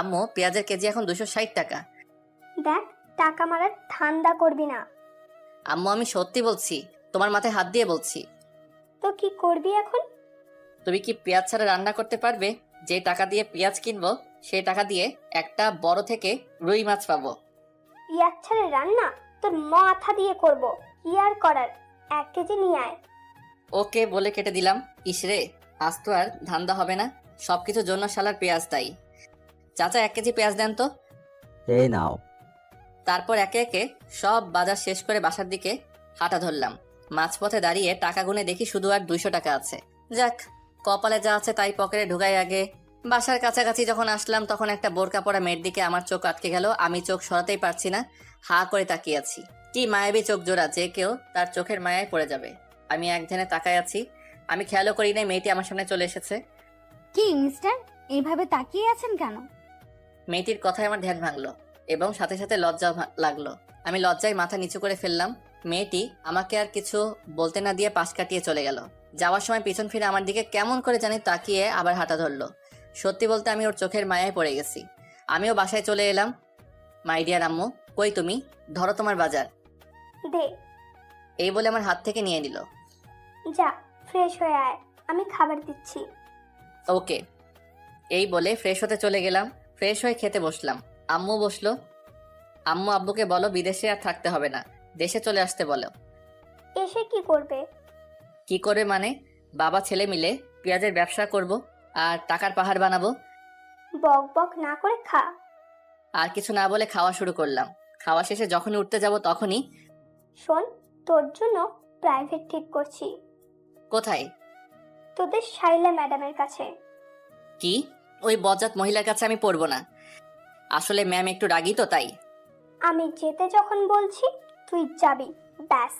আম্মু পেঁয়াজের কেজি এখন 260 টাকা। দেখ, টাকা মারার ধান্দা করবি না। আম্মু আমি সত্যি বলছি, তোমার মাথায় হাত দিয়ে বলছি। তো কি করবি এখন? তুমি কি পেঁয়াজ ছাড়া রান্না করতে পারবে? যে টাকা দিয়ে পেঁয়াজ কিনবো সেই টাকা দিয়ে একটা বড় থেকে রুই মাছ পাবো। পেঁয়াজ ছাড়া রান্না তোর মাথা দিয়ে করব। কি আর করার, 1 কেজি নিয়ে আয়। ওকে বলে কেটে দিলাম। ইসরে, আজ তো আর ধান্দা হবে না, সবকিছুর জন্য শালার পেঁয়াজ তাই। চাচা 1 কেজি পেঁয়াজ দেন তো। এই নাও। তারপর একে একে সব বাজার শেষ করে বাসার দিকে হাঁটা ধরলাম। মাঝপথে দাঁড়িয়ে টাকা গুনে দেখি শুধু আর 200 টাকা আছে। যাক, কপালে যা আছে তাই পকেটে ঢুকাই আগে। বাসার কাছাকাছি যখন আসলাম তখন একটা বোরকা পরা মেয়ের দিকে আমার চোখ আটকে গেল। আমি চোখ সরাতেই পারছি না, হা করে তাকিয়ে আছি। কি মায়াবী চোখ জোড়া, যে কেউ তার চোখের মায়ায় পড়ে যাবে। আমি এক ধ্যানে তাকায় আছি। আমি খেয়ালও করি নাই মেয়েটি আমার সামনে চলে এসেছে। কি মিস্টার, এইভাবে তাকিয়ে আছেন কেন? মেয়েটির কথায় আমার ধ্যান ভাঙলো এবং সাথে সাথে লজ্জাও লাগলো। আমি লজ্জায় মাথা নিচু করে ফেললাম। মেয়েটি আমাকে আর কিছু বলতে না দিয়ে পাশ কাটিয়ে চলে গেল। যাওয়ার সময় পিছন ফিরে আমার দিকে কেমন করে জানি তাকিয়ে আবার হাঁটা ধরলো। সত্যি বলতে আমি ওর চোখের মায়ায় পড়ে গেছি। আমিও বাসায় চলে এলাম। মাই ডিয়ার আম্মু, কই তুমি? ধরো তোমার বাজার। দে। এই বলে আমার হাত থেকে নিয়ে নিল। যা, ফ্রেশ হয়ে আয়, আমি খাবার দিচ্ছি। ওকে। এই বলে ফ্রেশ হতে চলে গেলাম। ফ্রেশ হয়ে খেতে বসলাম। আম্মু বসলো। আম্মু আব্বুকে বলো বিদেশে আর থাকতে হবে না, দেশে চলে আসতে বলো। এসে কি করবে? কি করে মানে? বাবা ছেলে মিলে পেঁয়াজের ব্যবসা করব আর টাকার পাহাড় বানাবো। বক বক না করে খা। আর কিছু না বলে খাওয়া শুরু করলাম। খাওয়া শেষে যখনই উঠতে যাব তখনই, শোন, তোর জন্য প্রাইভেট ঠিক করছি। কোথায়? তোদের শাইলা ম্যাডামের কাছে। কি? ওই বজ্জাত মহিলার কাছে আমি পড়বো না। আসলে ম্যাম একটু রাগী তো তাই। আমি যেতে যখন বলছি তুই যাবি, ব্যাস।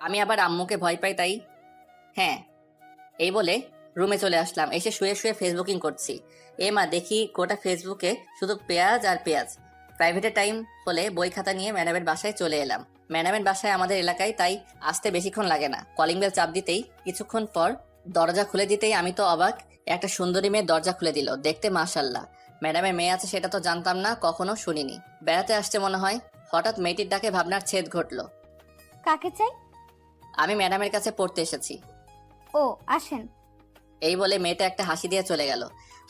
আমি আবার আম্মুকে ভয় পাই তাই। হ্যাঁ। এই বলে রুমে চলে আসলাম। এসে শুয়ে শুয়ে ফেসবুকিং করছি। মা দেখি গোটা ফেসবুকে শুধু পেঁয়াজ আর পেঁয়াজ। প্রাইভেটের টাইম হলে বই খাতা নিয়ে ম্যাডামের বাসায় চলে এলাম। ম্যাডামের বাসায় আমাদের এলাকায়, তাই আসতে বেশিক্ষণ লাগে না। কলিং বেল চাপ দিতেই কিছুক্ষণ পর দরজা খুলে দিতেই আমি তো অবাক, একটা সুন্দরী মেয়ে দরজা খুলে দিল। দেখতে মাশাআল্লাহ। ম্যাডামের মেয়ে আছে সেটা তো জানতাম না, কখনো শুনিনি। বেড়াতে আসছে মনে হয়। হঠাৎ মেয়েটির ডাকে ভাবনার ছেদ ঘটলো। কাকে চাই? আমি ম্যাডামের কাছে পড়তে এসেছি। ও, আসেন। এই বলে মেয়েটা একটা হাসি দিয়ে চলে গেল।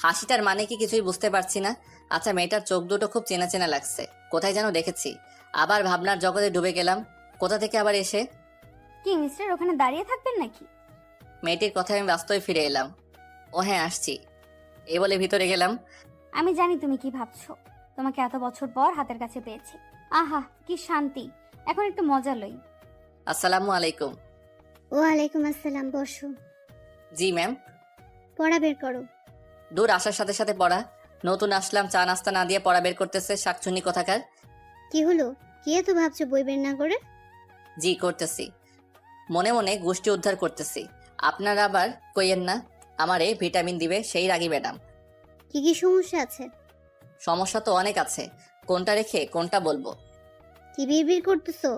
হাসিটার মানে কি কিছুই বুঝতে পারছি না। আচ্ছা, মেয়েটার চোখ দুটো খুব চেনা চেনা লাগছে, কোথায় যেন দেখেছি। আবার ভাবনার জগতে ডুবে গেলাম। কোথা থেকে আবার এসে কি মিস্টার, ওখানে দাঁড়িয়ে থাকবেন নাকি? মেয়েটির কথায় আমি বাস্তবে ফিরে এলাম। ও হ্যাঁ, আসছি। এই বলে ভিতরে গেলাম। আমি জানি তুমি কি ভাবছো। তোমাকে এত বছর পর হাতের কাছে পেয়েছি। আহা, কি শান্তি। এখন একটু মজা লই। আসসালামু আলাইকুম। ওয়ালাইকুম আসসালাম, বসো। জি ম্যাম। পড়া বের করো। দূর আসার সাথে সাথে পড়া? নতুন আসলাম, চা নাস্তা না দিয়ে পড়া বের করতেছে শাকচুন্নি কোথাকার। কি হলো, কি এত ভাবছো বই বের না করে? জি করতেছি, মনে মনে গোষ্ঠী উদ্ধার করতেছি। আপনারা আবার কইয়েন না আমারে ভিটামিন দিবে সেই রাগী ম্যাডাম। কি কি সমস্যা আছে? সমস্যা তো অনেক আছে, কোনটা রেখে কোনটা বলবো? কি বিড়বিড় করতেছো?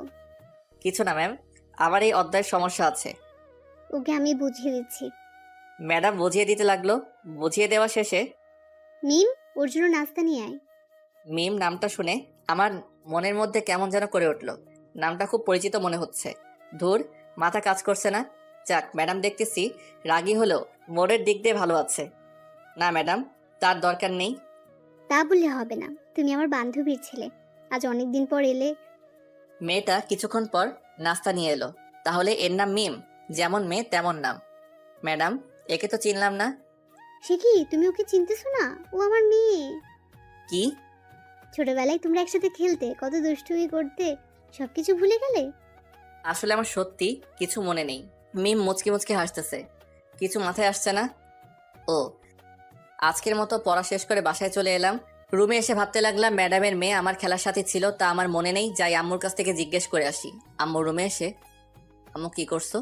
কিছু না ম্যাম, আমার এই অধ্যায়ের সমস্যা আছে। ওকে আমি বুঝিয়ে দিচ্ছি। ম্যাডাম বুঝিয়ে দিতে লাগলো। বুঝিয়ে দেওয়া শেষে, মিম, ওর জন্য নাস্তা নিয়ে আয়। মিম নামটা শুনে আমার মনের মধ্যে কেমন যেন করে উঠলো। নামটা খুব পরিচিত মনে হচ্ছে। ধুর, মাথা কাজ করছে না। যাক, ম্যাডাম দেখতেছি রাগী হলেও মোড়ের দিক দিয়ে ভালো আছে। না ম্যাডাম, তার দরকার নেই। তা বললে হবে না, তুমি আমার বান্ধবীর ছেলে, আজ অনেক দিন পর এলে। মেয়েটা কিছুক্ষণ পর নাস্তা নিয়ে এলো। তাহলে এর নাম মিম? যেমন মেয়ে তেমন নাম। ম্যাডাম, একে তো চিনলাম না। সে কি, তুমি ওকে চিনতেছো না? ও আমার মেয়ে। কি? ছোটবেলায় তোমরা একসাথে খেলতে, কত দুষ্টুমি করতে, সবকিছু ভুলে গেলে? আসলে আমার সত্যি কিছু মনে নেই। মিম মুচকি মুচকি হাসতেছে। কিছু মাথায় আসছে না। ও, আজকের মতো পড়া শেষ করে বাসায় চলে এলাম। রুমে এসে ভাবতে লাগলাম ম্যাডামের মেয়ে আমার খেলার সাথে ছিল, তা আমার মনে নেই। যাই আম্মুর কাছ থেকে জিজ্ঞেস করে আসি। আম্মু রুমে এসে, আম্মু কি করছো?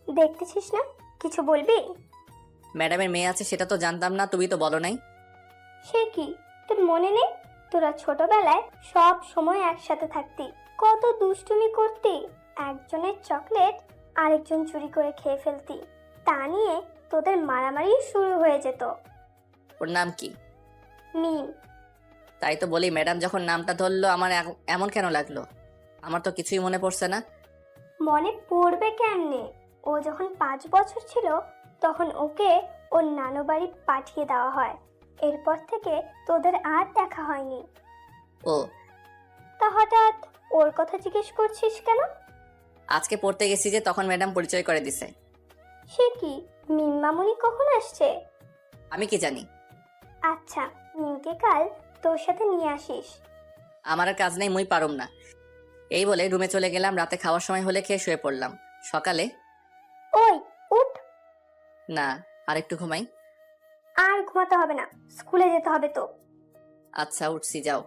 দেখতেছিস না, কিছু বলবি? ম্যাডামের মেয়ে আছে সেটা তো জানতাম না, তুমি তো বলো নাই। সে কি, তোর মনে নেই? তোরা ছোটবেলায় সব সময় একসাথে থাকতি, কত দুষ্টুমি করতি। একজনের চকলেট আরেকজন চুরি করে খেয়ে ফেলতি, তা নিয়ে তোদের মারামারি শুরু হয়ে যেত। ওর নাম কি? মিম। তাই তো বলি, ম্যাডাম যখন নামটা ধরলো আমার এমন কেন লাগলো? আমার তো কিছুই মনে পড়ছে না। মনে পড়বে কেমনে? ও যখন 5 বছর ছিল তখন ওকে ওর নানু বাড়ি পাঠিয়ে দেওয়া হয়। এরপর থেকে তোদের আর দেখা হয়নি। ও, তা হঠাৎ ওর কথা জিজ্ঞেস করছিস কেন? আজকে পড়তে গেছি যে তখন ম্যাডাম পরিচয় করে দিছে। সে কি, মিম মামুনি কখন আসছে? আমি কি জানি? আচ্ছা, মিমকে কাল তোর সাথে নিয়ে আসিস। আমার আর কাজ নেই, মুই পারুম না। এই বলে রুমে চলে গেলাম। রাতে খাওয়ার সময় হলে খেয়ে শুয়ে পড়লাম। সকালে ওই উঠ। না, আর একটু ঘুমাই। আর ঘুমাতে হবে না, স্কুলে যেতে হবে তো। আচ্ছা, উঠছি, যাও।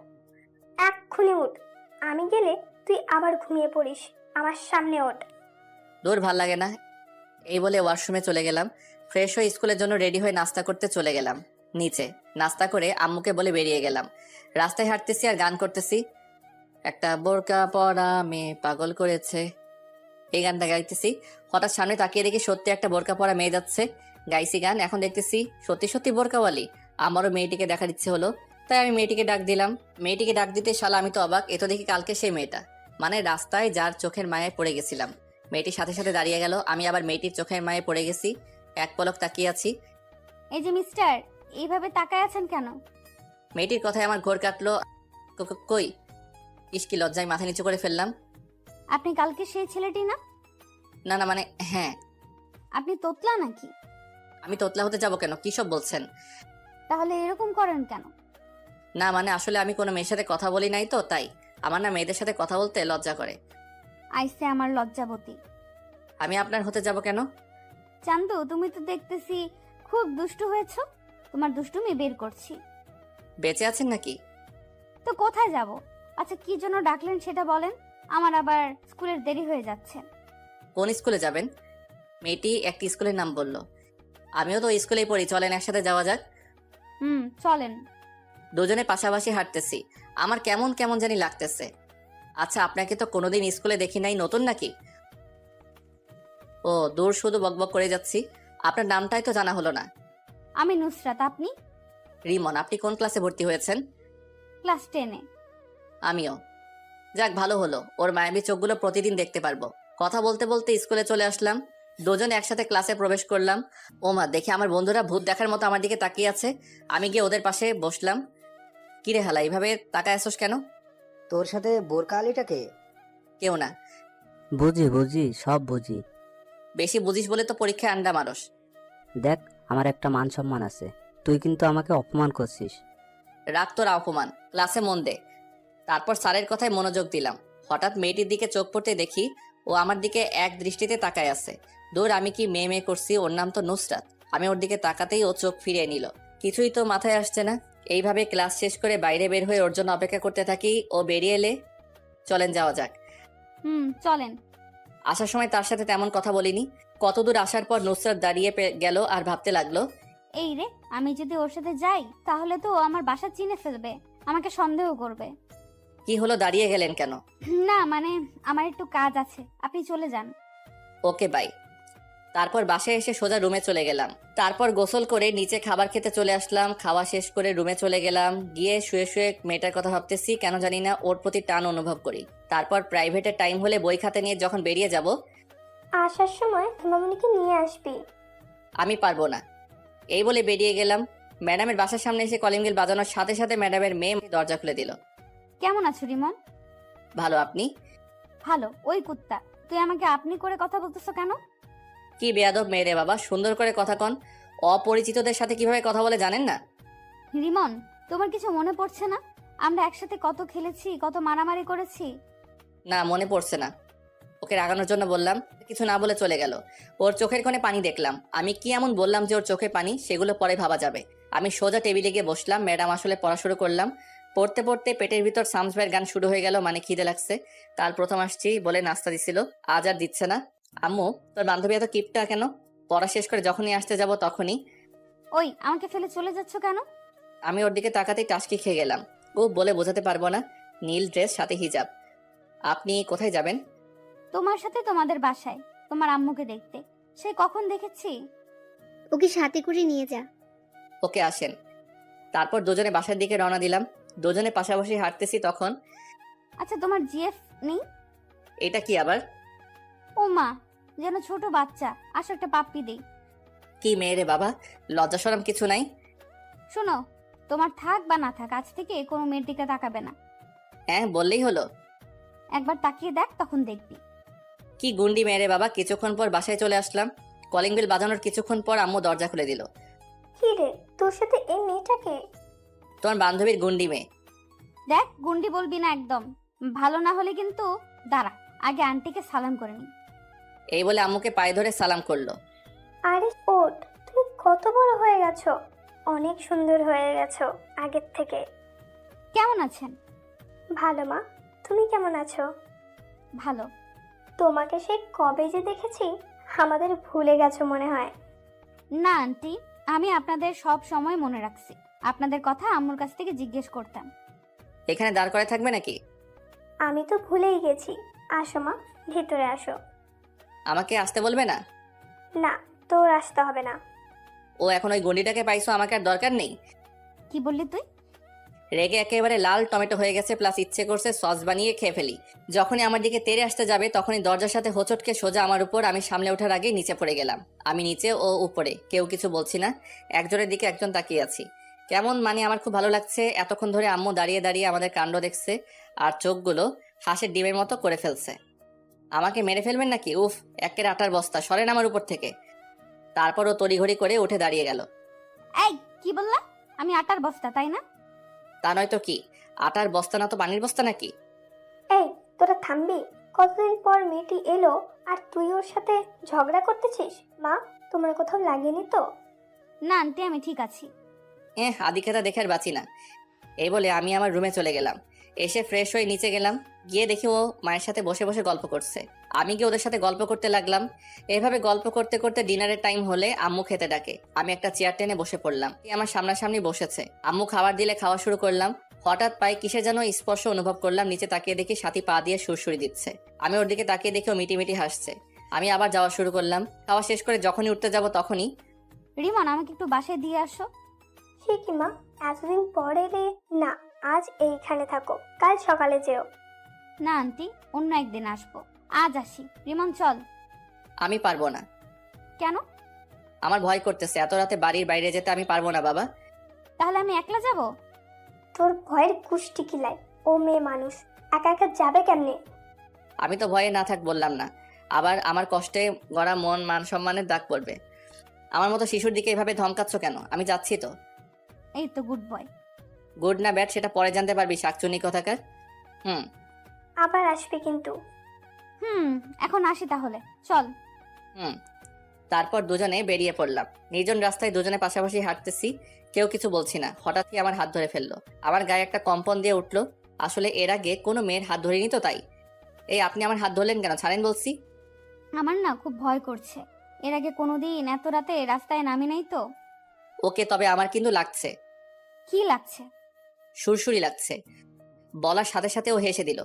এক্ষুনি উঠ, আমি গেলে তুই আবার ঘুমিয়ে পড়িস। আমার সামনে ওঠ। দূর, ভাল লাগে না। এই বলে ওয়াশরুমে চলে গেলাম। ফ্রেশ হয়ে স্কুলের জন্য রেডি হয়ে নাস্তা করতে চলে গেলাম নিচে। নাস্তা করে আম্মুকে বলে বেরিয়ে গেলাম। রাস্তায় হাঁটতেছি আর গান করতেছি। একটা বোরকা পরা মেয়ে পাগল করেছে, এই গানটা গাইতেছি। হঠাৎ সামনে তাকিয়ে দেখি সত্যি একটা বোরকা পরা মেয়ে যাচ্ছে। গাইছি গান, এখন দেখতেছি সত্যি সত্যি বোরকাওয়ালি। আমারও মেয়েটিকে দেখার ইচ্ছে হলো, তাই আমি মেয়েটিকে ডাক দিলাম। মেয়েটিকে ডাক দিতে শালা আমি তো অবাক, এ তো দেখি কালকে সেই মেয়েটা, মানে রাস্তায় যার চোখের মায়ায় পড়ে গেছিলাম। মেয়েটির সাথে সাথে দাঁড়িয়ে গেল। আমি আবার মেয়েটির চোখের মায়ায় পড়ে গেছি। এক পলক তাকিয়ে আছি। এই যে মিস্টার, এইভাবে তাকায় আছেন কেন? মেয়েটির কথায় আমার ঘোর কাটলো। কই, ইসকি লজ্জায় মাথা নিচু করে ফেললাম। আপনি কালকে সেই ছেলেটি না? না না, মানে হ্যাঁ। আপনি তোতলা নাকি? আমি তোতলা হতে যাবো কেন? কি সব বলছেন? তাহলে এরকম করেন কেন? না মানে আসলে আমি কোনো মেয়ের সাথে কথা বলি নাই তো, তাই আমার না মেয়েদের সাথে কথা বলতে লজ্জা করে। আইসে আমার লজ্জাবতী। আমি আপনার হতে যাব কেন? চান্দু, তুমি তো দেখতেছি খুব দুষ্টু হয়েছো। তোমার দুষ্টুমি বের করছি। বেঁচে আছেন নাকি? তো কোথায় যাব? আচ্ছা, কি জন্য ডাকলেন সেটা বলেন। আমার আবার স্কুলের দেরি হয়ে যাচ্ছে। কোন স্কুলে যাবেন? মেয়েটি একটি স্কুলের নাম বলল। আমিও তো ওই স্কুলেই পড়ি, চলেন একসাথে যাওয়া যাক। চলেন। দুজনে পাশাপাশি হাঁটতেছি। আমার কেমন কেমন জানি লাগতেছে। আচ্ছা, আপনাকে তো কোনোদিন স্কুলে দেখি নাই, নতুন নাকি? ও দূর, শুধু বকবক করে যাচ্ছি। আপনার নামটাই তো জানা হলো না। আমি নুসরাত, আপনি? রিমন। আপনি কোন ক্লাসে ভর্তি হয়েছেন? ক্লাস 10-এ। আমিও। যাক, ভালো হলো, ওর মায়াবী চোখগুলো প্রতিদিন দেখতে পারবো। কথা বলতে বলতে স্কুলে চলে আসলাম। দুজন একসাথে ক্লাসে প্রবেশ করলাম। ওমা, দেখে আমার বন্ধুরা ভূত দেখার মতো আমার দিকে তাকিয়ে আছে। আমি গিয়ে ওদের পাশে বসলাম। কিরে হালা, এইভাবে তাকায় আসোস কেন? তোর সাথে বোরকা আলীটাকে? কেউ না। বুঝি সব বুঝি। বেশি বুঝিস বলে তো পরীক্ষায় আন্ডা মারস। দেখ, আমার একটা মান সম্মান আছে, তুই কিন্তু আমাকে অপমান করছিস। রাগ তোর অপমান, ক্লাসে মন দে। তারপর স্যারের কথায় মনোযোগ দিলাম। হঠাৎ মেয়েটির দিকে চোখ পড়তে দেখি ও আমার দিকে এক দৃষ্টিতে তাকায় আছে। দূর, আমি কি মেয়ে মেয়ে করছি? ওর নাম তো নুসরাত। আমি ওর দিকে তাকাতেই ও চোখ ফিরিয়ে নিল। কিছুই তো মাথায় আসছে না। এইভাবে ক্লাস শেষ করে বাইরে বের হয়ে ওর জন্য অপেক্ষা করতে থাকি। ও বেরিয়ে এলে চলেন যাওয়া যাক। চলেন। আসার সময় তার সাথে তেমন কথা বলিনি। কতদূর আসার পর নুসরাত দাঁড়িয়ে গেল আর ভাবতে লাগলো, এই রে, আমি যদি ওর সাথে যাই তাহলে তো ও আমার বাসা চিনে ফেলবে, আমাকে সন্দেহ করবে। কি হলো, দাঁড়িয়ে গেলেন কেন? না মানে, আমার একটু কাজ আছে, আপনি চলে যান। ওকে, বাই। তারপর বাসায় এসে সোজা রুমে চলে গেলাম। তারপর গোসল করে নিচে খাবার খেতে চলে আসলাম। খাওয়া শেষ করে রুমে চলে গেলাম। গিয়ে শুয়ে শুয়ে মেয়েটার কথা ভাবতেছি। কেন জানি না ওর প্রতি টান অনুভব করি। তারপর প্রাইভেটের টাইম হলে বই খাতা নিয়ে যখন বেরিয়ে যাব, আসার সময় মামুনিকে নিয়ে আসবি। আমি পারবো না, এই বলে বেরিয়ে গেলাম। ম্যাডামের বাসার সামনে এসে কলিং বেল বাজানোর সাথে সাথে ম্যাডামের মেয়ে দরজা খুলে দিল। কেমন আছো রিমন? ভালো, আপনি? ভালো। ওই কুত্তা, তুই আমাকে আপনি করে কথা বলতেছো কেন? কি বেয়াদব মেয়ে রে বাবা, সুন্দর করে কথা কন। অপরিচিতদের সাথে কিভাবে কথা বলে জানেন না? রিমন, তোমার কিছু মনে পড়ছে না? আমরা একসাথে কত খেলেছি, কত মারামারি করেছি। না, মনে পড়ছে না। ওকে রাগানোর জন্য বললাম, কিছু না বলে চলে গেল। ওর চোখের কোণে পানি দেখলাম। আমি কি এমন বললাম যে ওর চোখে পানি? সেগুলো পরে ভাবা যাবে। আমি সোজা টেবিলে গিয়ে বসলাম। ম্যাডাম আসলে পড়া শুরু করলাম। পড়তে পড়তে পেটের ভিতর সামস ভাইয়ের গান শুরু হয়ে গেল, মানে খিদে লাগছে। কাল প্রথম আসছি বলে নাস্তা দিছিল, আজ আর দিচ্ছে না। আম্মু, তোর বান্ধবী এত কিপটা কেন? পড়া শেষ করে যখনই আসতে যাব তখনই। ওই, আমাকে ফেলে চলে যাচ্ছ কেন? আমি ওর দিকে তাকাতেই টাসকি খেয়ে গেলাম। ও বলে বোঝাতে পারবো না। নীল ড্রেস, সাথে হিজাব। আপনি কোথায় যাবেন? তোমার সাথে তোমাদের বাসায়, তোমার আম্মুকে দেখতে। সে কখন দেখেছি। ওকে সাথে করে নিয়ে যা। ওকে, আসেন। তারপর দুজনে বাসার দিকে রওনা দিলাম। দুজনে পাশাপাশি হাঁটতেছি তখন। আচ্ছা তোমার জিএফ নেই? এটা কি আবার? ও মা, যেন ছোট বাচ্চা। আসো একটা পাপ্পি দেই। কি মেয়ে রে বাবা, লজ্জা শরম কিছু নাই? শোনো, তোমার থাক বা না থাক, আজ থেকে কোনো মেয়ের দিকে তাকাবে না। হ্যাঁ বললেই হলো। একবার তাকিয়ে দেখ, তখন দেখবি। কি গুন্ডি মেয়ে রে বাবা। কিছুক্ষণ পর বাসায় চলে আসলাম। কলিং বেল বাজানোর কিছুক্ষণ পর আম্মু দরজা খুলে দিল। কি রে, তোর সাথে এই মেয়েটাকে? তোমার বান্ধবীর গুন্ডি মেয়ে। দেখ, গুন্ডি বলবি না একদম। ভালো না হলে কিন্তু দাঁড়া, আগে আন্টিকে সালাম করে নি। এই বলে আম্মুকে পায়ে ধরে সালাম করলো। আরে ওঠ, তুমি কত বড় হয়ে গেছো, অনেক সুন্দর হয়ে গেছো আগের থেকে। কেমন আছেন? ভালো মা, তুমি কেমন আছো? ভালো। তোমাকে সেই কবে যে দেখেছি, আমাদের ভুলে গেছো মনে হয়। না আন্টি, আমি আপনাদের সব সময় মনে রাখছি। আপনাদের কথা আম্মুর কাছ থেকে জিজ্ঞেস করতাম। এখানে দাঁড় করে থাকবে নাকি? আমি তো ভুলেই গেছি। আসো মা, ভিতরে আসো। আমাকে আসতে বলবে না? না, তোর আসতে হবে না। ও এখন ওই গন্ডিটাকে পাইছো, আমাকে আর দরকার নেই। কি বললি তুই? রেগে একেবারে লাল টমেটো হয়ে গেছে, প্লাস ইচ্ছে করছে সস বানিয়ে খেয়ে ফেলি। যখনই আমার দিকে তেড়ে আসতে যাবে তখনই দরজার সাথে হোঁচটকে সোজা আমার উপর। আমি সামলে ওঠার আগেই নিচে পড়ে গেলাম। আমি নিচে ও উপরে, কেউ কিছু বলছি না। একজনের দিকে একজন তাকিয়ে আছি। কেমন মানে আমার খুব ভালো লাগছে। এতক্ষণ ধরে আম্মু দাঁড়িয়ে দাঁড়িয়ে আমাদের কাণ্ড দেখছে আর চোখগুলো হাঁসের ডিমের মতো করে ফেলছে। আমাকে মেরে ফেলবেন নাকি? উফ, একের আটার বস্তা, সরেন আমার উপর থেকে। তারপরও তড়িঘড়ি করে উঠে দাঁড়িয়ে গেল। এই কি বললা? আমি আটার বস্তা, তাই না? তা নয় তো কি, আটার বস্তা না তো পানির বস্তা নাকি? এই, তোরা থামবি? কতদিন পর মেয়েটি এলো আর তুই ওর সাথে ঝগড়া করতেছিস? মা, তোমার কোথাও লাগেনি তো? না আন্টি, আমি ঠিক আছি। আদিক্ষেতা দেখে আর বাঁচি না। এই বলে আমি আমার রুমে চলে গেলাম। এসে ফ্রেশ হয়ে নিচে গেলাম। গিয়ে দেখি ও মায়ের সাথে বসে বসে গল্প করছে। আমি গিয়ে ওদের সাথে গল্প করতে লাগলাম। এভাবে গল্প করতে করতে ডিনারের টাইম হলে আম্মু খেতে ডাকে। আমি একটা চেয়ার টেনে বসে পড়লাম। আমার সামনাসামনি বসেছে। আম্মু খাবার দিলে খাওয়া শুরু করলাম। হঠাৎ পায়ে কিসে যেন স্পর্শ অনুভব করলাম। নিচে তাকিয়ে দেখি সাথী পা দিয়ে সুরসুরি দিচ্ছে। আমি ওর দিকে তাকিয়ে দেখি ও মিটিমিটি হাসছে। আমি আবার যাওয়া শুরু করলাম। খাওয়া শেষ করে যখনই উঠতে যাব তখনই, রিমন, আমাকে একটু বাসায় দিয়ে আসো। সে কি মা, এতদিন পরে এলে? না, আজ এইখানে থাকো, কাল সকালে যেও। না আন্টি, অন্য একদিন আসবো, আজ আসি। রিমন চল। আমি পারবো না। কেন? আমার ভয় করতেছে। এত রাতে বাড়ির বাইরে যেতে আমি পারবো না বাবা। তাহলে আমি একলা যাব? তোর ভয়ের কুষ্টি কিলাই, ও মেয়ে মানুষ একা একা যাবে কেমনে? আমি তো ভয়ে না থাক বললাম না। আবার আমার কষ্টে গড়া মন মান সম্মানের দাগ পড়বে। আমার মতো শিশুর দিকে এভাবে ধমকাচ্ছ কেন? আমি যাচ্ছি তো। এই তো গুড বয়। গুড না ব্যাড সেটা পরে জানতে পারবি, শাকচুনি কোথাকার। আবার আসবে কিন্তু। এখন আসি তাহলে, চল। তারপর দুজনে বেরিয়ে পড়লাম। নির্জন রাস্তায় দুজনে পাশাপাশি হাঁটতেছি। কেউ কিছু বলছি না। হঠাৎই আমার হাত ধরে ফেললো। আমার গায়ে একটা কম্পন দিয়ে উঠলো। আসলে এর আগে কোনো মেয়ের হাত ধরিনি তো, তাই। এই আপনি আমার হাত ধরলেন কেন? ছাড়েন বলছি। আমার না খুব ভয় করছে। এর আগে কোনোদিন এত রাতে রাস্তায় নামি নাই তো। ওকে, তবে আমার কিন্তু লাগছে। কি লাগছে? সুরসুরি লাগছে। বলার সাথে সাথে ও হেসে দিল।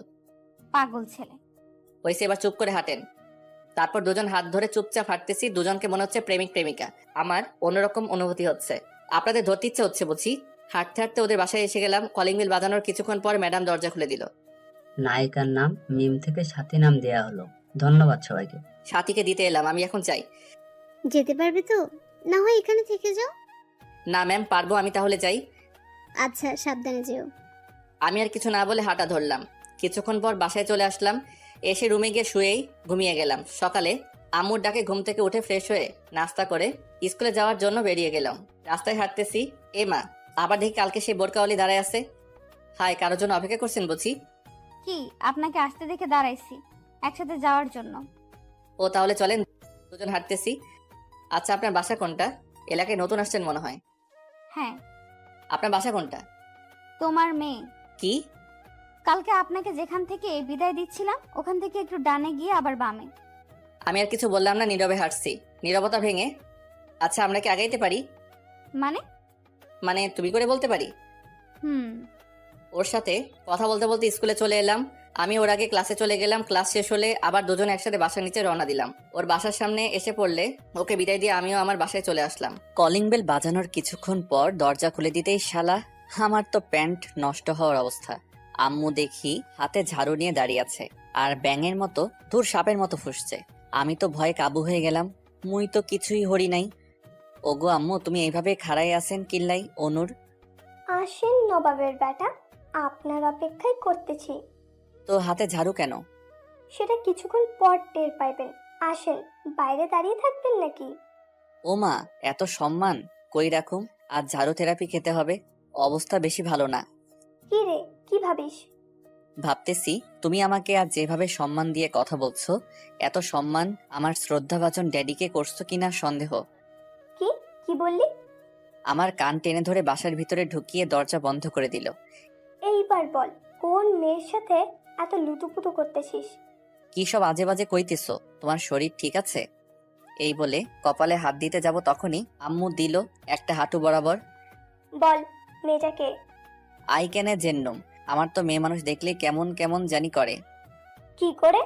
পাগল ছেলে। হয়েছে, এবার চুপ করে হাঁটেন। তারপর দুজন হাত ধরে চুপচাপ হাঁটতেছি। দুজনকে মনে হচ্ছে প্রেমিক প্রেমিকা। আমার অন্যরকম অনুভূতি হচ্ছে। আপনাদের ধরতে ইচ্ছে হচ্ছে বুঝি। হাঁটতে হাঁটতে ওদের বাসায় এসে গেলাম। কলিং বেল বাজানোর কিছুক্ষণ পর ম্যাডাম দরজা খুলে দিল। নায়িকার নাম মিম থেকে সাথী নাম দেয়া হলো। ধন্যবাদ সবাইকে। সাথীকে দিতে এলাম। আমি এখন চাই। যেতে পারবে তো? না হয় এখানে থেকে যাও। না ম্যাম, পারবো। আমি তাহলে যাই। আচ্ছা, সাবধানে যেও। আমি আর কিছু না বলে হাঁটা ধরলাম। কিছুক্ষণ পর বাসায় চলে আসলাম। এসে রুমে গিয়ে শুয়েই ঘুমিয়ে গেলাম। সকালে আম্মুর ডাকে ঘুম থেকে উঠে ফ্রেশ হয়ে নাস্তা করে স্কুলে যাওয়ার জন্য বেরিয়ে গেলাম। রাস্তায় হাঁটতেছি। এ মা, আবার দেখি কালকে সেই বোরকাওয়ালি দাঁড়ায় আছে। হাই, কারোর জন্য অপেক্ষা করছেন বুঝি? কি, আপনাকে আসতে দেখে দাঁড়াইছি একসাথে যাওয়ার জন্য। ও তাহলে চলেন, দুজন হাঁটতেছি। আচ্ছা, আপনার বাসা কোনটা? এলাকায় নতুন আসছেন মনে হয়। হ্যাঁ। আপনার বাসা কোনটা? তোমার মেয়ে। কি? কালকে আপনাকে যেখান থেকে বিদায় দিচ্ছিলাম ওখান থেকে একটু ডানে গিয়ে আবার বামে। আমি আর কিছু বললাম না, নীরবে হাঁটছি। নীরবতা ভেঙে, আচ্ছা আমরা কি আগাইতে পারি? মানে? মানে তুমি করে বলতে পারি। হুম। ওর সাথে কথা বলতে বলতে স্কুলে চলে এলাম। আমি ওর আগে ক্লাসে চলে গেলাম। ক্লাস শেষ হলে আবার দুজন একসাথে বাসার নিচে রওনা দিলাম। ওর বাসার সামনে এসে পড়লে ওকে বিদায় দিয়ে আমিও আমার বাসায় চলে আসলাম। কলিং বেল বাজানোর কিছুক্ষণ পর দরজা খুলে দিতেই শালা, আমার তো প্যান্ট নষ্ট হওয়ার অবস্থা। আম্মু দেখি হাতে ঝাড়ু নিয়ে দাঁড়িয়ে আছে আর ব্যাঙের মতো ধুর সাপের মতো ফুসছে। আমি তো ভয়ে কাবু হয়ে গেলাম, মুই তো কিছুই হরি নাই। ওগো আম্মু, তুমি এইভাবে খাড়াই আছেন কিল্লাই? অনুর আসেন নবাবের বেটা, আপনার অপেক্ষায় করতেছি। তো হাতে ঝাড়ু কেন? সেটা কিছুক্ষণ পর টের পাইবেন। আসেন, বাইরে দাঁড়িয়ে থাকবেন নাকি? ও মা, এত সম্মান কই রাখুম? আজ ঝাড়ু থেরাপি খেতে হবে। অবস্থা বেশি ভালো না। কি রে, কি ভাবিস? ভাবতেছি তুমি আমাকে আজ যেভাবে সম্মান দিয়ে কথা বলছো, এত সম্মান আমার শ্রদ্ধাভাজন ড্যাডিকে করছো কিনা সন্দেহ। কি কি বললি? আমার কান টেনে ধরে বাসার ভিতরে ঢুকিয়ে দরজা বন্ধ করে দিল। এইবার বল, কোন মেয়ের সাথে এত লুতুপুতু করতেছিস? কি সব আজে বাজে কইতেছো? তোমার শরীর ঠিক আছে? এই বলে কপালে হাত দিতে যাব তখনই আম্মু দিল একটা হাঁটু বরাবর। বল, মেয়েটাকে? আই কেনে জেন্নম, আমার তো মেয়ে মানুষ দেখলে কেমন কেমন জানি করে। কি করে?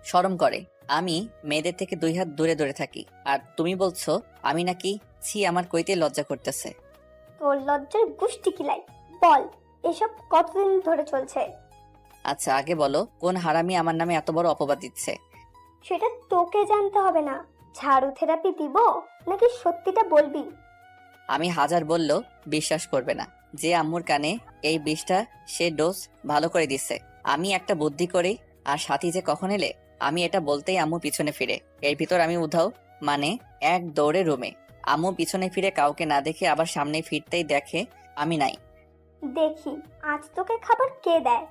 শরম করে। আমি মেয়েদের থেকে 2 হাত দূরে দূরে থাকি, আর তুমি বলছো আমি নাকি? ছি, আমার কইতে লজ্জা করতেছে। তোর লজ্জার গুষ্টি কিলাই। বল, এসব কতদিন ধরে চলছে? আচ্ছা আগে বলো, কোন হারামি আমার নামে এত বড় অপবাদ দিচ্ছে? সেটা তোকে জানতে হবে না। ঝাড়ু থেরাপি দিব নাকি সত্যিটা বলবি? আমি হাজার বললেও বিশ্বাস করবে না যে আম্মুর কানে এই বিষটা সে ডোজ ভালো করে দিচ্ছে। আমি একটা বুদ্ধি করি, আর সাথী যে কখন এলে, আমি এটা বলতেই আম্মু পিছনে ফিরে। এর ভিতর আমি উধাও, মানে এক দৌড়ে রুমে। আম্মু পিছনে ফিরে কাউকে না দেখে আবার সামনে ফিরতেই দেখে আমি নাই। দেখি আজ তোকে খাবার কে দেয়।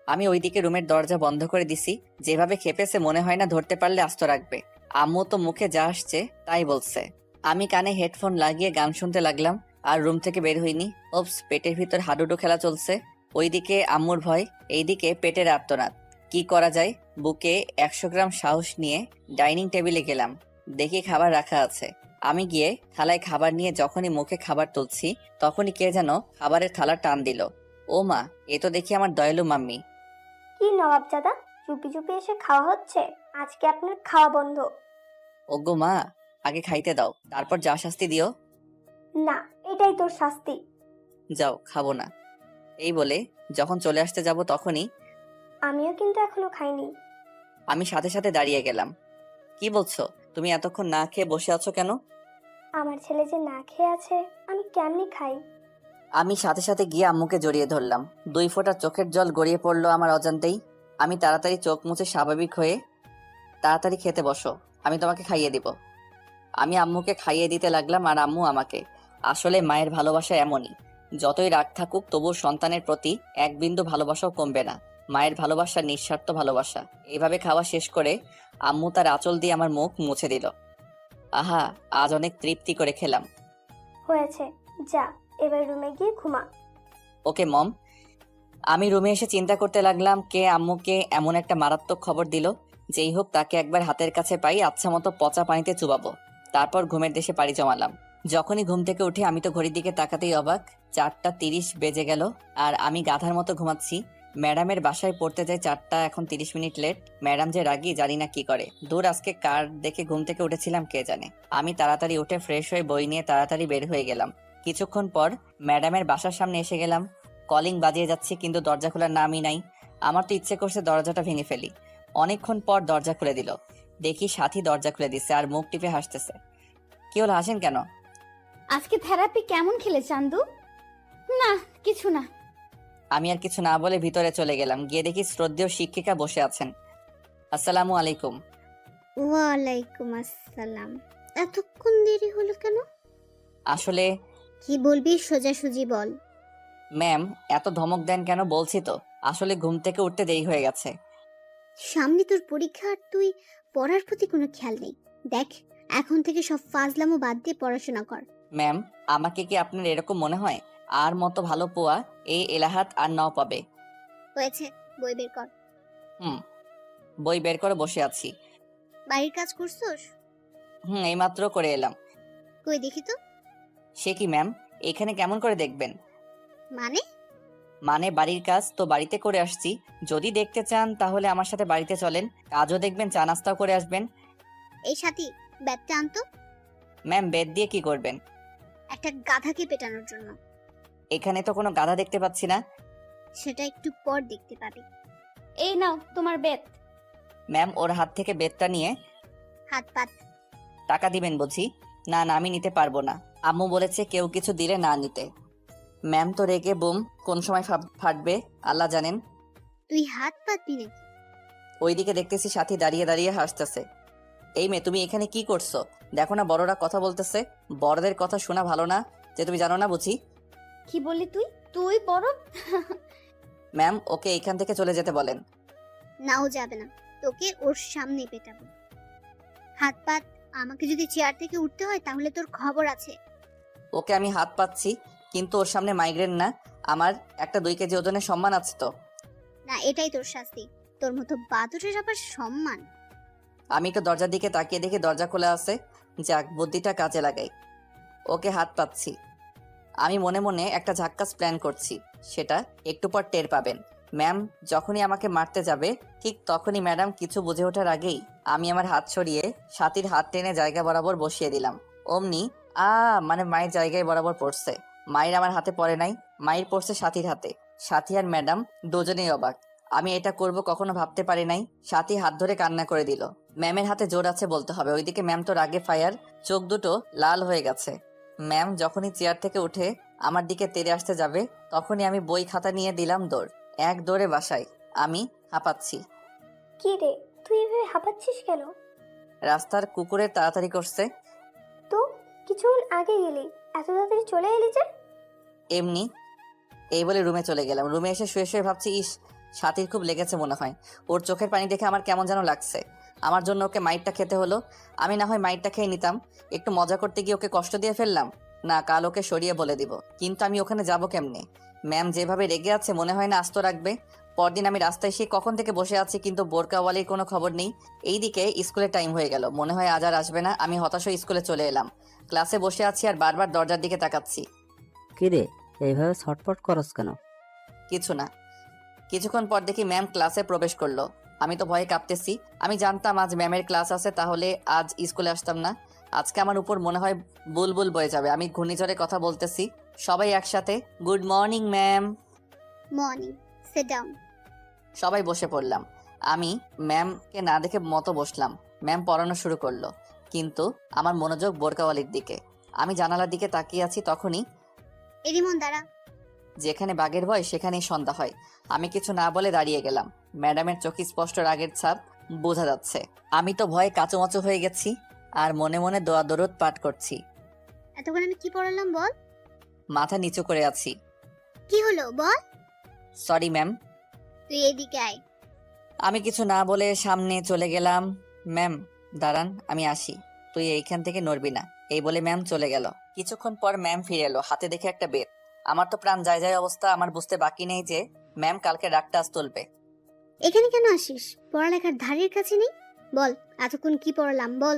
আমি ওইদিকে রুমের দরজা বন্ধ করে দিছি। যেভাবে খেপেছে মনে হয় না ধরতে পারলে আস্ত রাখবে। আম্মু তো মুখে যা আসছে তাই বলছে। আমি কানে হেডফোন লাগিয়ে গান শুনতে লাগলাম আর রুম থেকে বের হইনি। ওপস, পেটের ভিতর হাডুডু খেলা চলছে। ওইদিকে আম্মুর ভয়, এইদিকে পেটের আর্তনাদ। কি করা যায়? বুকে 100 গ্রাম সাহস নিয়ে ডাইনিং টেবিলে গেলাম। দেখি খাবার রাখা আছে। আমি গিয়ে থালায় খাবার নিয়ে যখনই মুখে খাবার তুলছি, তখনই কে যেন খাবারের থালা টান দিল। ও মা, এ তো দেখি আমার দয়ালু মাম্মি। কি নবাবজাদা, চুপি চুপি এসে খাওয়া হচ্ছে? আজকে আপনার খাওয়া বন্ধ। ওগো মা, আগে খাইতে দাও, তারপর যা শাস্তি দিও। না, এটাই তোর শাস্তি। যাও, খাবো না। এই বলে যখন চলে আসতে যাব তখনই আমিও কিন্তু এখনো খাইনি। আমি সাথে সাথে দাঁড়িয়ে গেলাম। কি বলছো? তুমি এতক্ষণ না খেয়ে বসে আছো কেন? আমার ছেলে যে না খেয়ে আছে, আমি কেমনি খাই? আমি সাথে সাথে গিয়ে আম্মুকে জড়িয়ে ধরলাম। 2 ফোঁটা চোখের জল গড়িয়ে পড়লো আমার অজান্তেই। আমি তাড়াতাড়ি চোখ মুছে স্বাভাবিক হয়ে, তাড়াতাড়ি খেতে বসো, আমি তোমাকে খাইয়ে দিব। আমি আম্মুকে খাইয়ে দিতে লাগলাম আর আম্মু আমাকে। আসলে মায়ের ভালোবাসা এমনই, যতই রাগ থাকুক তবু সন্তানের প্রতি এক বিন্দু ভালোবাসাও কমবে না। মায়ের ভালোবাসা নিঃস্বার্থ ভালোবাসা। এইভাবে খাওয়া শেষ করে আম্মু তার আঁচল দিয়ে আমার মুখ মুছে দিল। আহা, আজ অনেক তৃপ্তি করে খেলাম। হয়েছে, যা এবার রুমে গিয়ে ঘুমা। ওকে মম। আমি রুমে এসে চিন্তা করতে লাগলাম কে আম্মুকে এমন একটা মারাত্মক খবর দিল। যেই হোক, তাকে একবার হাতের কাছে পাই আচ্ছা মতো পচা পানিতে চুবাবো। তারপর ঘুমের দেশে পাড়ি জমালাম। যখনই ঘুম থেকে উঠে আমি তো ঘড়ির দিকে তাকাতেই অবাক। 4:30 বেজে গেল আর আমি গাধার মতো ঘুমাচ্ছি। ম্যাডামের বাসায় পড়তে যাই 4টা, এখন 30 মিনিট লেট। ম্যাডাম যে রাগী জানি না কি করে। দূর, আজকে কার দেখে ঘুম থেকে উঠেছিলাম কে জানে। আমি তাড়াতাড়ি উঠে ফ্রেশ হয়ে বই নিয়ে তাড়াতাড়ি বের হয়ে গেলাম। কিছুক্ষণ পর ম্যাডামের বাসার সামনে এসে গেলাম। কলিং বাজিয়ে যাচ্ছে কিন্তু দরজা খোলার নামই নাই। আমার তো ইচ্ছে করছে দরজাটা ভেঙে ফেলি। অনেকক্ষণ পর দরজা খুলে দিল। দেখি সাথী দরজা খুলে দিচ্ছে আর মুখ টিপে হাসতেছে। কি হলো, হাসেন কেন? আজকে থেরাপি কেমন খেলে চান্দু? না, কিছু না। আমি আর কিছু না বলে ভিতরে চলে গেলাম। গিয়ে দেখি শ্রদ্ধেয় শিক্ষিকা বসে আছেন। আসসালামু আলাইকুম। ওয়ালাইকুম আসসালাম। এতক্ষণ দেরি হলো কেন? আসলে কি বলবি সোজাসুজি বল। ম্যাম, এত ধমক দেন কেন? বলছি তো, আসলে ঘুম থেকে উঠতে দেরি হয়ে গেছে। সামনে তোর পরীক্ষা আর তুই পড়ার প্রতি কোনো খেয়াল নেই। দেখ, এখন থেকে সব ফাজলামো বাদ দিয়ে পড়াশোনা কর। ম্যাম, আমাকে কি আপনার এরকম মনে হয়? আর মতো ভালো পোয়া এই এলাহাত আর নাও পাবে। হয়েছে, বই বের কর। বই বের করে বসে আছি। বাড়ির কাজ করছস? এইমাত্র করে এলাম। কই দেখি তো। সে কি ম্যাম, এখানে কেমন করে দেখবেন? মানে? মানে বাড়ির কাজ তো বাড়িতে করে আসছি, যদি দেখতে চান তাহলে আমার সাথে বাড়িতে চলেন, কাজও দেখবেন, চা নাস্তাও করে আসবেন। এই সাথী, ব্যাগটা আনতো। ম্যাম বেদ দিয়ে কি করবেন? একটা গাধাকে পেটানোর জন্য। এখানে তো কোনো গাধা দেখতে পাচ্ছি না। সেটা একটু পর দেখতে পাবি। এই নাও তোমার বেত। ম্যাম ওর হাত থেকে বেদটা নিয়ে, হাত পাত। টাকা দিবেন বুঝি? না না, আমি নিতে পারবো না। আম্মু বলেছে কেউ কিছু দিলে না নিতে। ম্যাম তো রেগে বুম, কোন সময় ফাটবে আল্লাহ জানেন। তুই হাত পাতবি নাকি? ওইদিকে দেখতেছি সাথী দাঁড়িয়ে দাঁড়িয়ে হাসতেছে। এই মেয়ে, তুমি এখানে কি করছো? দেখো না বড়রা কথা বলতেছে, বড়দের কথা শোনা ভালো না, যে তুমি জানো না বুঝি? কি বললি তুই? তুই বড়? ম্যাম ওকে এইখান থেকে চলে যেতে বলেন। নাও যাবে না, তোকে ওর সামনে পেটাবো। হাত পাত। আমাকে যদি চেয়ার থেকে উঠতে হয় তাহলে তোর খবর আছে। ওকে আমি হাত পাচ্ছি, কিন্তু ওর সামনে মাইগ্রেন না, আমার একটা 2 কেজি ওজনের সম্মান আছে তো। না, এটাই তোর শাস্তি। তোর মতো বাদরের আবার সম্মান? আমি একটু দরজার দিকে তাকিয়ে দেখি দরজা খোলা আছে। যাক, বুদ্ধিটা কাজে লাগাই। ওকে হাত পাচ্ছি। আমি মনে মনে একটা ঝাক্কাস প্ল্যান করছি, সেটা একটু পর টের পাবেন। ম্যাম যখনই আমাকে মারতে যাবে, ঠিক তখনই ম্যাডাম কিছু বুঝে ওঠার আগেই আমি আমার হাত সরিয়ে সাথীর হাত টেনে জায়গা বরাবর বসিয়ে দিলাম। অমনি মানে মায়ের জায়গায় বরাবর পড়ছে। মায়ের আমার হাতে পড়ে নাই, মায়ের পড়ছে সাথীর হাতে। সাথী আর ম্যাডাম দুজনেই অবাক। আমি এটা করব কখনো ভাবতে পারি নাই। সাথী হাত ধরে কান্না করে দিল। ম্যামের হাতে জোর আছে বলতে হবে, ওইদিকে ম্যাম তো রাগে ফায়ার, চোখ দুটো লাল হয়ে গেছে। ম্যাম যখনই চেয়ার থেকে উঠে আমার দিকে তেড়ে আসতে যাবে, তখনই আমি বই খাতা নিয়ে দিলাম দৌড়। এক দৌড়ে বাসায়। আমি হাঁপাচ্ছি। কি রে, তুই এভাবে হাঁপাচ্ছিস কেন? রাস্তার কুকুরের তাড়াতাড়ি করছে। তো কিছুক্ষণ আগে গেলি, এত তাড়াতাড়ি চলে এলি যে? এমনি। এই বলে রুমে চলে গেলাম। রুমে এসে শুয়ে শুয়ে ভাবছি, ইস, সাথীর খুব লেগেছে মনে হয়। ওর চোখের পানি দেখে আমার কেমন যেন লাগছে। আমার জন্য ওকে মাইরটা খেতে হলো। আমি না হয় মাইরটা খেয়ে নিতাম, একটু মজা করতে গিয়ে ওকে কষ্ট দিয়ে ফেললাম। না, কাল ওকে সরিয়ে বলে দিব। কিন্তু আমি ওখানে যাব কেমনে? ম্যাম যেভাবে রেগে আছে মনে হয় না আস্ত রাখবে। পরদিন আমি রাস্তায় এসে কখন থেকে বসে আছি, কিন্তু বোরকাওয়ালির কোনো খবর নেই। এইদিকে স্কুলের টাইম হয়ে গেল, মনে হয় আজ আর আসবে না। আমি হতাশ হয়ে স্কুলে চলে এলাম। ক্লাসে বসে আছি আর বারবার দরজার দিকে তাকাচ্ছি। কিরে, এইভাবে ছটফট করস কেন? কিছু না। কিছুক্ষণ পর দেখি ম্যাম ক্লাসে প্রবেশ করলো। আমি তো ভয়ে কাঁপতেছি। আমি জানতাম আজ ম্যামের ক্লাস আছে, তাহলে আজ স্কুলে আসতাম না। আজকে আমার উপর মনে হয় বুলবুল বয়ে যাবে। আমি ঘূর্ণিঝড়ে কথা বলতেছি। সবাই একসাথে good morning ma'am. Morning. Sit down. সবাই বসে পড়লাম। আমি ম্যামকে না দেখে মতো বসলাম। ম্যাম পড়ানো শুরু করলো, কিন্তু আমার মনোযোগ বোরকাওয়ালির দিকে। আমি জানালার দিকে তাকিয়ে আছি, তখনই এরিমন দাঁড়া। যেখানে বাঘের ভয় সেখানেই সন্ধ্যা হয়। আমি কিছু না বলে দাঁড়িয়ে গেলাম। ম্যাডামের চোখে স্পষ্ট রাগের ছাপ বোঝা যাচ্ছে। আমি তো ভয়ে কাঁচুমাচু হয়ে গেছি আর মনে মনে দোয়া দরুদ পাঠ করছি। এতক্ষণ আমি কি পড়ালাম বল? মাথা নিচু করে আছি। কি হলো বল? Sorry ma'am. তুই এদিকে আয়। আমি কিছু না বলে সামনে চলে গেলাম। ম্যাম দাঁড়ান, আমি আসি, তুই এইখান থেকে নড়বি না, এই বলে ম্যাম চলে গেল। কিছুক্ষণ পর ম্যাম ফিরে এলো, হাতে দেখে একটা বেত। আমার তো প্রাণ যায় যায় অবস্থা। আমার বুঝতে বাকি নেই যে ম্যাম কালকে ডাকটা আজ তুলবে। এখানে কেন আসিস? পড়ালেখার ধারের কাছে নেই? বল, এতক্ষণ কি পড়ালাম বল।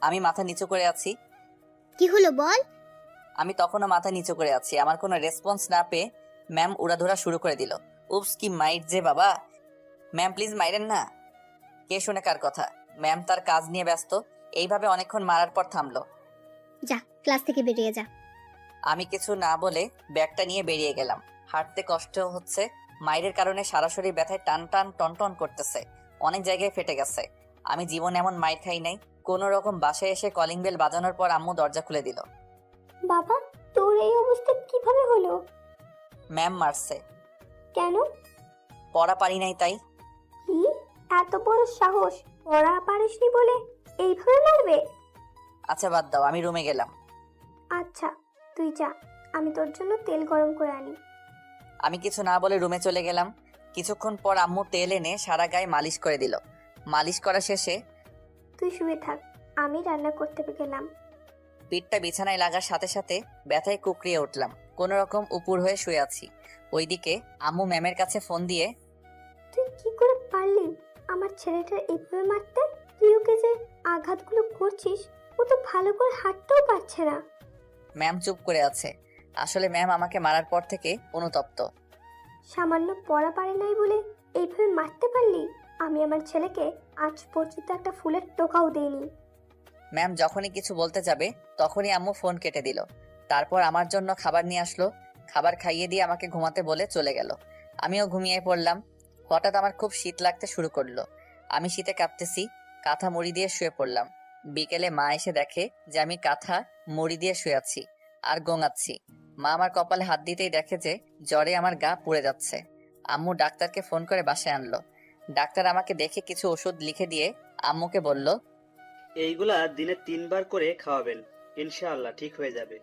আমি মাথা নিচু করে আছি। কি হলো বল? আমি তখনও মাথা নিচু করে আছি। আমার কোনো রেসপন্স না পেয়ে ম্যাম উড়াধুরা শুরু করে দিল। উপস, কি মাইট যে বাবা! ম্যাম প্লিজ মাইরেন না। কে শুনে কার কথা? ম্যাম তার কাজ নিয়ে ব্যস্ত। এইভাবে অনেকক্ষণ মারার পর থামলো। যা, ক্লাস থেকে বেরিয়ে যা। আমি কিছু না বলে ব্যাগটা নিয়ে বেরিয়ে গেলাম। হাঁটতে কষ্ট হচ্ছে, মাইরের কারণে সারা শরীর ব্যথায় টান টান টনটন করতেছে, অনেক জায়গায় ফেটে গেছে। আমি জীবনে এমন মাইর খাই নাই। কোনো রকম বাসায় এসে কলিং বেল বাজানোর পর আম্মু দরজা খুলে দিল। বাবা, তোর এই অবস্থা কিভাবে হলো? ম্যাম মারছে। কেন? পড়া পারি নাই তাই। কি এত বড় সাহস! পড়া পারিসনি বলে এইভাবে মারবে? আচ্ছা বাদ দাও, আমি রুমে গেলাম। আচ্ছা তুই যা, আমি তোর জন্য তেল গরম করে আনি। আমি কিছু না বলে রুমে চলে গেলাম। কিছুক্ষণ পর আম্মু তেল এনে সারা গায়ে মালিশ করে দিল। মালিশ করা শেষে তুই শুয়ে থাক, আমি রান্না করতে গেলাম। পিঠটা বিছানায় লাগার সাথে সাথে ব্যথায় কুকড়িয়ে উঠলাম। কোনো রকম উপুর হয়ে শুয়ে আছি। ওইদিকে আম্মু ম্যামের কাছে ফোন দিয়ে, তুই কি করে পারলি আমার ছেলেটার এইভাবে মারতে? তুই ওকে যে আঘাতগুলো করছিস, ও তো ভালো করে হাঁটতেও পারছে না। ম্যাম চুপ করে আছে। আসলে ম্যাম আমাকে মারার পর থেকে অনুতপ্ত। সামান্য পড়া পারে নাই বলে এইভাবে মারতে পারলি? আমি আমার ছেলেকে আজ পর্যন্ত একটা ফুলের টোকাও দিইনি। ম্যাম যখনই কিছু বলতে যাবে তখনই আম্মু ফোন কেটে দিল। তারপর আমার জন্য খাবার নিয়ে আসলো। খাবার খাইয়ে দিয়ে আমাকে ঘুমাতে বলে চলে গেল। আমিও ঘুমিয়ে পড়লাম। হঠাৎ আমার খুব শীত লাগতে শুরু করলো। আমি শীতে কাঁপতেছি, কাঁথা মুড়ি দিয়ে শুয়ে পড়লাম। বিকেলে মা এসে দেখে যে আমি কাঁথা মুড়ি দিয়ে শুয়ে আছি আর গোঙাচ্ছি। মা আমার কপালে হাত দিতেই দেখে যে জ্বরে আমার গা পুড়ে যাচ্ছে। আম্মু ডাক্তারকে ফোন করে বাসায় আনলো। ডাক্তার আমাকে দেখে কিছু ওষুধ লিখে দিয়ে আম্মুকে বলল, এইগুলা দিনে 3 বার করে খাওয়াবেন, ইনশাআল্লাহ ঠিক হয়ে যাবে।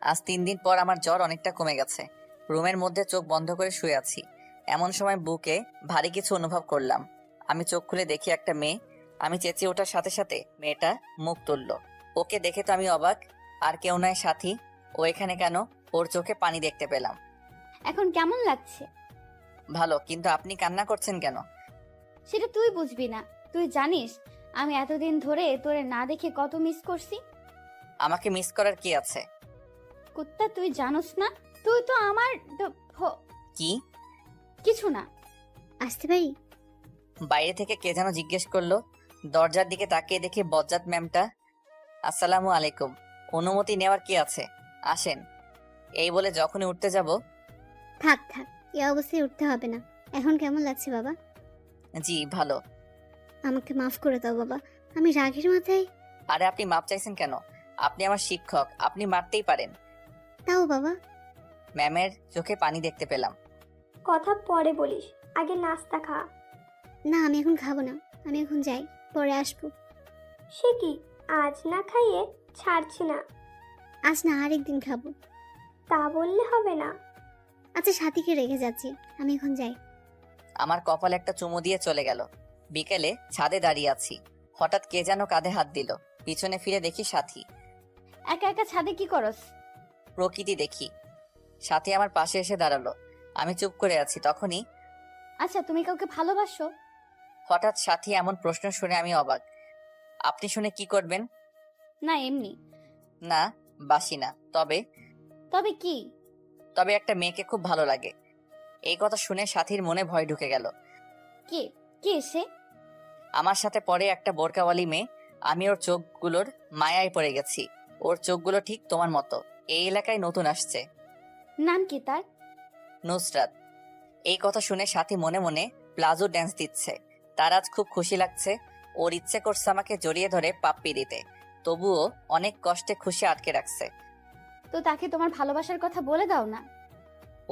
আজ 3 দিন পর আমার জ্বর অনেকটা কমে গেছে। রুমের মধ্যে চোখ বন্ধ করে শুয়ে আছি। এমন সময় বুকে ভারী কিছু অনুভব করলাম। আমি চোখ খুলে দেখি একটা মেয়ে। আমি চেঁচিয়ে ওঠার সাথে সাথে মেয়েটা মুখ তুললো। ওকে দেখে তো আমি অবাক। আর কেউ নয়, সাথী। ও এখানে কেন? ওর চোখে পানি দেখতে পেলাম। এখন কেমন লাগছে? ভালো, কিন্তু আপনি কান্না করছেন কেন? সেটা তুই বুঝবি না। তুই জানিস আমি এতদিন ধরে তোরে না দেখে কত মিস করছি। আমাকে মিস করার কি আছে? কুত্তা, তুই জানোস না? তুই তো আমার কি? কিছু না। আসতে পারি? বাইরে থেকে কে যেন জিজ্ঞেস করলো। দরজার দিকে তাকিয়ে দেখি বজ্জাত ম্যামটা। আসসালামু আলাইকুম। অনুমতি নেওয়ার কি আছে, আসেন। এই বলে যখনই উঠতে যাব, থাক থাক, এ অবস্থায় উঠতে হবে না। এখন কেমন লাগছে বাবা? জি ভালো। আমাকে মাফ করে দাও বাবা, আমি রাগের মাথায়। আরে আপনি মাপ চাইছেন কেন? আপনি আমার শিক্ষক, আপনি মারতেই পারেন। তাও বাবা। ম্যামের চোখে পানি দেখতে পেলাম। কথা পরে বলিস, আগে নাস্তা খা। না, আমি এখন খাবো না, আমি এখন যাই, পরে আসবো। সে কি, আজ না খাইয়ে ছাড়ছি না? আজ না, আরেকদিন খাবো। তা বললে হবে না। আচ্ছা, সাথীকে রেখে যাচ্ছি, আমি এখন যাই। আমার কপালে একটা চুমু দিয়ে চলে গেল। বিকেলে ছাদে দাঁড়িয়ে আছি। হঠাৎ কে যেন কাঁধে হাত দিল। পিছনে ফিরে দেখি সাথী। একা একা ছাদে কি করস? প্রকৃতি দেখি। সাথী আমার পাশে এসে দাঁড়ালো। আমি চুপ করে আছি। তখনই আচ্ছা, তুমি কাউকে ভালোবাসো? হঠাৎ সাথী এমন প্রশ্ন শুনে আমি অবাক। আপনি শুনে কি করবেন? না, এমনি। না, বাসি না। তবে তবে কি? তবে একটা মেয়েকে খুব ভালো লাগে। এই কথা শুনে সাথীর মনে ভয় ঢুকে গেল। কে? কে সে? আমার সাথে পরে একটা বোরকাওয়ালি মেয়ে। আমি ওর চোখগুলোর মায়ায় পড়ে গেছি। ওর চোখগুলো ঠিক তোমার মতো। এই এলাকায় নতুন আসছে। নাম কি তার? নুসরাত। এই কথা শুনে সাথী মনে মনে প্লাজো ড্যান্স দিচ্ছে। তার আজ খুব খুশি লাগছে। ওর ইচ্ছে করছে আমাকে জড়িয়ে ধরে পাপ্পি দিতে। তবুও অনেক কষ্টে খুশি আটকে রাখছে। তো তাকে তোমার ভালোবাসার কথা বলে দাও না।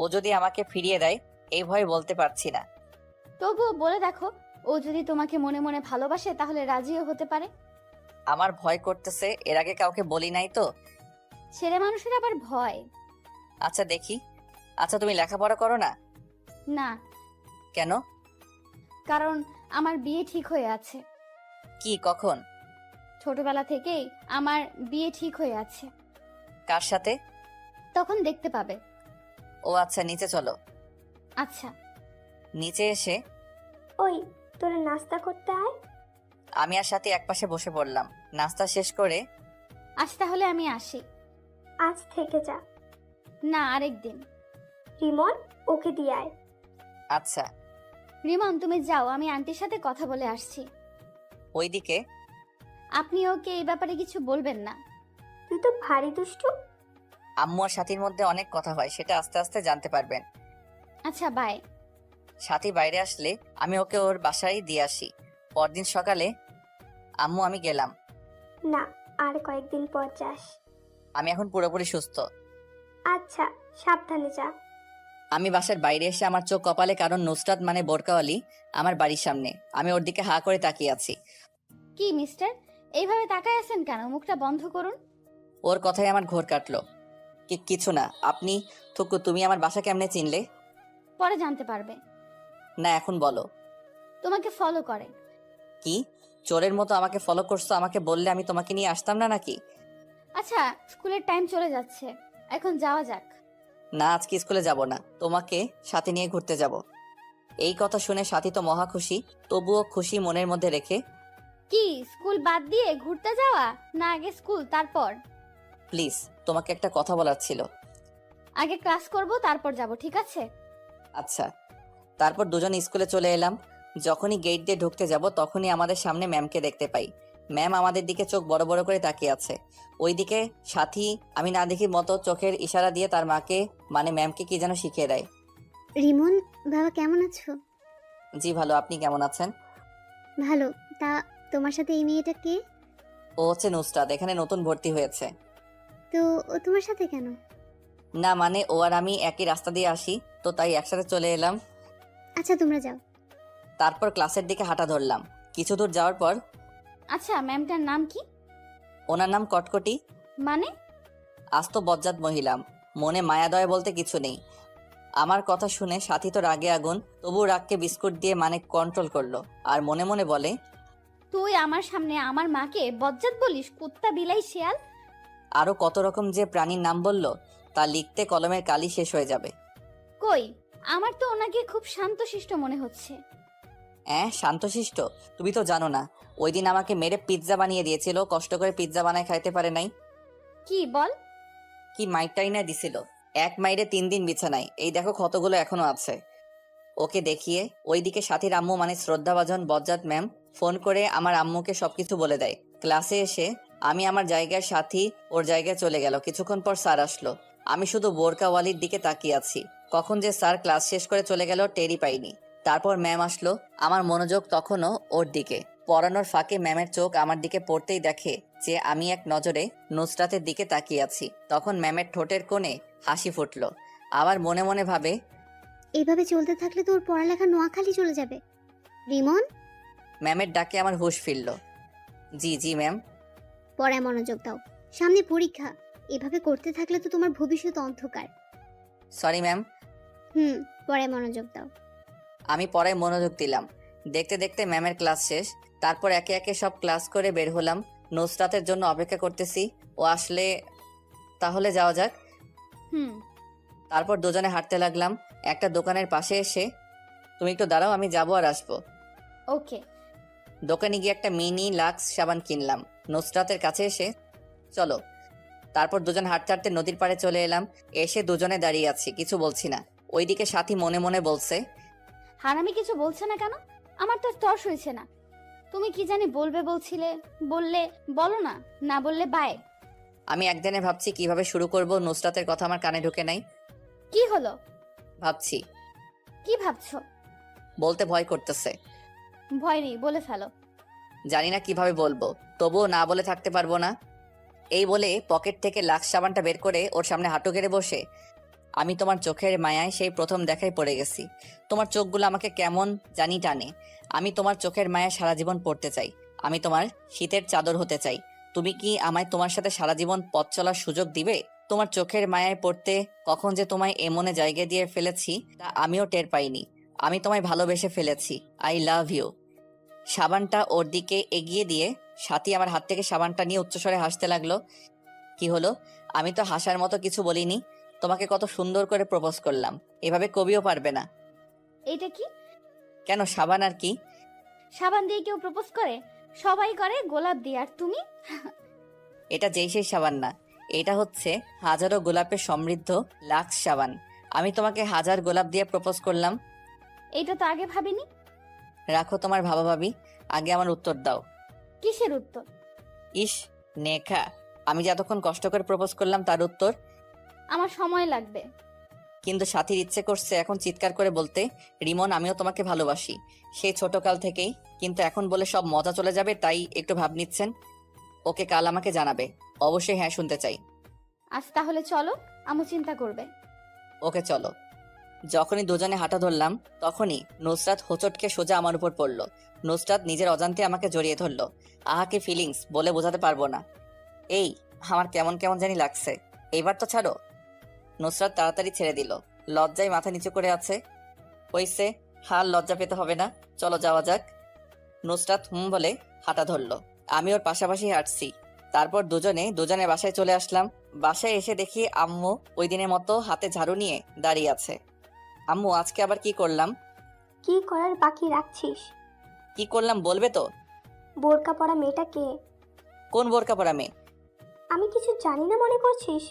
ও যদি আমাকে ফিরিয়ে দেয়, এই ভয়ে বলতে পারছি না। তবুও বলে দেখো, ও যদি তোমাকে মনে মনে ভালোবাসে তাহলে রাজিও হতে পারে। আমার ভয় করতেছে, এর আগে কাউকে বলি নাই তো। ছেলে মানুষের আবার ভয়। আচ্ছা দেখি। আচ্ছা তুমি লেখাপড়া করো না? না, কেন? কারণ আমার বিয়ে ঠিক হয়ে আছে। কি, কখন? ছোটবেলা থেকেই আমার বিয়ে ঠিক হয়ে আছে। কার সাথে? তখন দেখতে পাবে। ও আচ্ছা, নিচে চলো। আচ্ছা। নিচে এসে ওই, তোরা নাস্তা করতে আয়। আমি আর সাথে একপাশে বসে পড়লাম। নাস্তা শেষ করে আজ তাহলে আমি আসি। আজ থেকে যা। না, আরেকদিন। রিমন, ওকে দিয়ে আয়। আচ্ছা। রিমন, তুমি যাও, আমি আন্টির সাথে কথা বলে আসছি। ওইদিকে আপনি ওকে এই ব্যাপারে কিছু বলবেন না। তুই তো ভারী দুষ্টু। আম্মু আর সাথীর মধ্যে অনেক কথা হয়, সেটা আস্তে আস্তে জানতে পারবেন। আচ্ছা, বাই। সাথী বাইরে আসলে আমি ওকে ওর বাসায় দিয়ে আসি। পরদিন সকালে আম্মু, আমি গেলাম। না, আর কয়েকদিন পর যাস। আমি এখন পুরোপুরি সুস্থ। আচ্ছা, সাবধানে যা। আমি বাসার বাইরে এসে আমার চোখ কপালে, কারণ নুসরাত মানে বোরকাওয়ালি আমার বাড়ির সামনে। আমি ওর দিকে হা করে তাকিয়ে আছি। কি মিস্টার, এইভাবে তাকায় আছেন কেন? মুখটা বন্ধ করুন। ওর কথায় আমার ঘোর কাটলো। কিছু না। আপনি থুকু, তুমি আমার বাসা কেমনে চিনলে? পরে জানতে পারবে। না, এখন বলো। তোমাকে ফলো করে। কি, চোরের মতো আমাকে ফলো করছো? আমাকে বললে আমি তোমাকে নিয়ে আসতাম না নাকি? আচ্ছা, স্কুলের টাইম চলে যাচ্ছে, এখন যাওয়া যাক। না, আজকে স্কুলে যাব না, তোমাকে সাথে নিয়ে ঘুরতে যাব। এই কথা শুনে সাথী তো মহা খুশি। তবুও খুশি মনের মধ্যে রেখে, কি, স্কুল বাদ দিয়ে ঘুরতে যাওয়া? না, আগে স্কুল তারপর? প্লিজ, তোমাকে একটা কথা বলার ছিল। আগে ক্লাস করব তারপর যাব, ঠিক আছে? আচ্ছা। তারপর দুজন স্কুলে চলে এলাম। যখনই গেট দিয়ে ঢুকতে যাব তখনই আমাদের সামনে ম্যামকে দেখতে পাই। ম্যাম আমাদের দিকে চোখ বড় বড় করে তাকিয়ে আছে। ওইদিকে সাথী আমি না দেখি মতো চোখের ইশারা দিয়ে তার মাকে মানে ম্যামকে কি যেন শিখিয়ে দেয়। রিমন, বাবা কেমন আছো? জি ভালো, আপনি কেমন আছেন? ভালো। তা তোমার সাথে এই মেয়েটা কে? ও হচ্ছে নুসরাত, এখানে নতুন ভর্তি হয়েছে। তো ও তোমার সাথে কেন? না মানে ও আর আমি একই রাস্তা দিয়ে আসি, তো তাই একসাথে চলে এলাম। আচ্ছা, তোমরা যাও। তারপর ক্লাসের দিকে হাঁটা ধরলাম। কিছু দূর যাওয়ার পর আচ্ছা, ম্যামটার নাম কি? ওনার নাম কটকটি। মানে? আস্ত বজ্জাত মহিলা, মনে মায়া দয়া বলতে কিছু নেই। আমার কথা শুনে সাথী তো রাগে আগুন, তবু রাগকে বিস্কুট দিয়ে মানে কন্ট্রোল করলো আর মনে মনে বলে, তুই আমার সামনে আমার মাকে বজ্জাত বলিস? কুত্তা, বিলাই, শিয়াল। আরো কত রকম যে প্রাণীর নাম বলল তা লিখতে কলমের কালি শেষ হয়ে যাবে। কই, আমার তো ওনাকে খুব শান্তশিষ্ট মনে হচ্ছে। শান্তশিষ্ট? তুমি তো জানো না, ওই দিন আমাকে মেরে পিৎজা বানিয়ে দিয়েছিল, কষ্ট করে পিৎজা বানায় খাইতে পারে নাই। কি বল? কি মাইরটাই না দিছিল, এক মাইরে 3 দিন বিছানায়, এই দেখো ক্ষতগুলো এখনো আছে। ওকে দেখিয়ে ওইদিকে সাথীর আম্মু মানে শ্রদ্ধাভাজন বজ্জাত ম্যাম ফোন করে আমার আম্মুকে সবকিছু বলে দেয়। ক্লাসে এসে আমি আমার জায়গার, সাথী ওর জায়গায় চলে গেল। কিছুক্ষণ পর স্যার আসলো। আমি শুধু বোরকাওয়ালির দিকে তাকিয়ে আছি। কখন যে স্যার ক্লাস শেষ করে চলে গেল টেরই পাইনি। তারপর ম্যাম আসলো, আমার মনোযোগ তখনও ওর দিকে। পড়ানোর ফাঁকে ম্যামের চোখ আমার দিকে পড়তেই দেখে যে আমি এক নজরে নুসরাতের দিকে তাকিয়ে আছি। তখন ম্যামের ঠোঁটের কোণে হাসি ফুটলো। আবার মনে মনে ভাবে, এইভাবে চলতে থাকলে তোর পড়ালেখা নোয়াখালী চলে যাবে। রিমন, ম্যামের ডাকে আমার হুঁশ ফিরল। জি জি ম্যাম। পড়ায় মনোযোগ দাও, সামনে পরীক্ষা। এভাবে করতে থাকলে তো তোমার ভবিষ্যৎ অন্ধকার। Sorry ma'am. পড়ায় মনোযোগ দাও। আমি পড়ায় মনোযোগ দিলাম। দেখতে দেখতে ম্যামের ক্লাস শেষ। তারপর একে একে সব ক্লাস করে বের হলাম। নুসরাতের জন্য অপেক্ষা করতেছি, ও আসলে তাহলে যাওয়া যাক। হুম। তারপর দুজনে হাঁটতে লাগলাম। একটা দোকানের পাশে এসে, তুমি একটু দাঁড়াও, আমি যাবো আর আসবো। ওকে। দোকানে গিয়ে একটা মিনি লাক্স সাবান কিনলাম। নুসরাতের কাছে এসে, চলো। তারপর দুজন হাঁটতে হাঁটতে নদীর পাড়ে চলে এলাম। এসে দুজনে দাঁড়িয়ে আছি, কিছু বলছি না। ওইদিকে সাথী মনে মনে বলছে, হারামি কিছু বলছে না কেন? আমার তো তর্স হয়েছে না। তুমি কি জানি বলবে বলছিলে, বললে বলো না, না বললে বাই। আমি একদিনে ভাবছি কিভাবে শুরু করব। নুসরাতের কথা আমার কানে ঢুকে নাই। কি হলো? ভাবছি, কি ভাবছো? বলতে ভয় করতেছে। ভয় নেই, বলে ফেলো। জানি না কিভাবে বলবো, তবুও না বলে থাকতে পারবো না। এই বলে পকেট থেকে লাক্স সাবানটা বের করে ওর সামনে হাঁটু গেড়ে বসে, আমি তোমার চোখের মায়ায় সেই প্রথম দেখায় পড়ে গেছি। তোমার চোখগুলো আমাকে কেমন জানি টানে। আমি তোমার চোখের মায়ায় সারা জীবন পড়তে চাই। আমি তোমার শীতের চাদর হতে চাই। তুমি কি আমায় তোমার সাথে সারা জীবন পথ চলার সুযোগ দিবে? তোমার চোখের মায়ায় পড়তে কখন যে তোমায় এমনে জায়গায় দিয়ে ফেলেছি তা আমিও টের পাইনি। আমি তোমায় ভালোবেসে ফেলেছি। I love you. সাবানটা ওর দিকে এগিয়ে দিয়ে সাথী আমার হাত থেকে সাবানটা নিয়ে উচ্চস্বরে হাসতে লাগলো। কি হলো? আমি তো হাসার মতো কিছু বলিনি। তোমাকে কত সুন্দর করে প্রপোজ করলাম, এভাবে কবিও পারবে না। এটা কি? কেন, সাবান আর কি? সাবান দিয়ে কেউ প্রপোজ করে? সবাই করে গোলাপ দিয়ে, আর তুমি? এটা যেই সেই সাবান না, এটা হচ্ছে হাজারো গোলাপে সমৃদ্ধ লাক্স সাবান। আমি তোমাকে 1000 গোলাপ দিয়ে প্রপোজ করলাম। এটা তো আগে ভাবিনি। রাখো তোমার ভাবা ভাবি, আগে আমার উত্তর দাও। কিসের উত্তর? ইস নেখা, আমি যে এতক্ষণ কষ্ট করে প্রপোজ করলাম তার উত্তর। আমার সময় লাগবে। কিন্তু সাথীর ইচ্ছে করছে এখন চিৎকার করে বলতে, রিমন আমিও তোমাকে ভালোবাসি, সেই ছোটকাল থেকেই। কিন্তু এখন বলে সব মজা চলে যাবে, তাই একটু ভাব নিচ্ছেন। ওকে কাল আমাকে জানাবে। অবশ্যই হ্যাঁ শুনতে চাই। আজ তাহলে চলো, আমু চিন্তা করবে। ওকে চলো। যখনই দুজনে হাঁটা ধরলাম তখনই নুসরাত হোঁচটকে সোজা আমার উপর পড়লো। নুসরাত নিজের অজান্তে আমাকে জড়িয়ে ধরলো। আহাকে ফিলিংস বলে বোঝাতে পারবো না। এই আমার কেমন কেমন জানি লাগছে, এবার তো ছাড়ো। নুসরাত তাড়াতাড়ি ছেড়ে দিল। লজ্জায় মাথা নিচু করে আছে। হইছে, হাল লজ্জা পেতে হবে না, চলো যাওয়া যাক। নুসরাত বলে হাঁটা ধরলো। আমি ওর পাশাপাশি হাঁটছি। তারপর দুজনের বাসায় চলে আসলাম। বাসায় এসে দেখি আম্মু ওই দিনের মতো হাতে ঝাড়ু নিয়ে দাঁড়িয়ে আছে। আম্মু আজকে আবার কি করলাম? কি করার বাকি রাখছিস? কি করলাম বলবে তো? বোরকা পরা মেয়েটা কে? কোন বোরকা পরা মেয়ে? আমি কিছু জানি না মনে করছিস?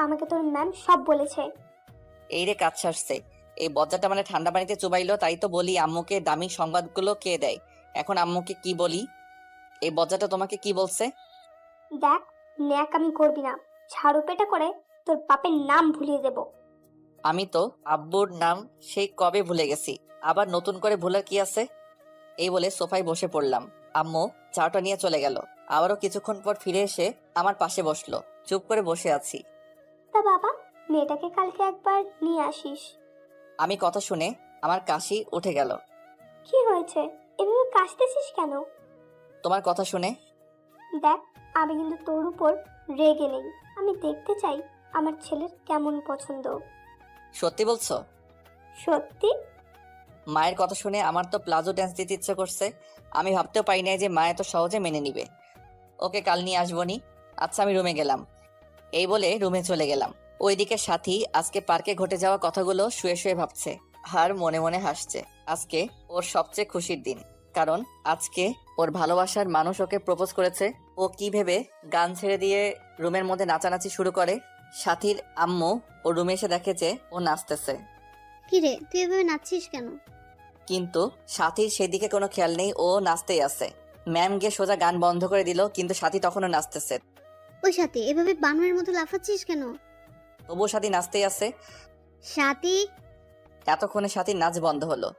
আমাকে তোর ম্যাম সব বলেছে। এই রে কাজ সারছে, এই বজ্জাটা মানে ঠান্ডা পানিতে চুবাইলো, তাই তো বলি আম্মুকে দামি সংবাদগুলো কে দেয়। এখন আম্মুকে কি বলি? এই বজ্জাটা তোমাকে কি বলছে? দেখ, ন্যাকামি করবি না, ঝাড়ু পেটা করে তোর বাপের নাম ভুলিয়ে দেব। আমি তো আব্বুর নাম সেই কবে ভুলে গেছি, আবার নতুন করে ভুলার কি আছে? এই বলে সোফায় বসে পড়লাম। আম্মু চাটা নিয়ে চলে গেল। আবারও কিছুক্ষণ পর ফিরে এসে আমার পাশে বসলো। চুপ করে বসে আছি। তা বাবা, মেয়েটাকে কালকে একবার নিয়ে আসিস। আমি কথা শুনে আমার কাশি উঠে গেল। কি হয়েছে, এভাবে কাশতেছিস কেন? তোমার কথা শুনে। দেখ, আমি কিন্তু তোর উপর রেগে নেই। আমি দেখতে চাই আমার ছেলের কেমন পছন্দ। সত্যি বলছো? সত্যি। মায়ের কথা শুনে আমার তো প্লাজো ড্যান্স দিতে ইচ্ছে করছে। আমি ভাবতেও পারি নাই যে মা এত সহজে মেনে নিবে। ওকে কাল নিয়ে আসবনি। আচ্ছা, আমি রুমে গেলাম। এই বলে রুমে চলে গেলাম। ওইদিকে সাথী আজকে পার্কে ঘটে যাওয়া কথাগুলো শুয়ে শুয়ে ভাবছে আর মনে মনে হাসছে। আজকে ওর সবচেয়ে খুশির দিন, কারণ আজকে ওর ভালোবাসার মানুষ ওকে প্রপোজ করেছে। ও কি ভেবে গান ছেড়ে দিয়ে রুমের মধ্যে নাচানাচি শুরু করে। সাথীর আম্মু ও রুমে এসে দেখে যে ও নাচতেছে, কি রে, তুই এভাবে নাচছিস কেন? কিন্তু সাথীর সেদিকে কোনো খেয়াল নেই, ও নাচতেই আছে। ম্যাম গিয়ে সোজা গান বন্ধ করে দিল, কিন্তু সাথী তখনও নাচতেছে। ওই সাথে এভাবে বানরের মতো লাফাচ্ছিস কেন? তবুও সাথী নাচতেই আছে। সাথী, এতক্ষণে সাথীর নাচ বন্ধ হলো।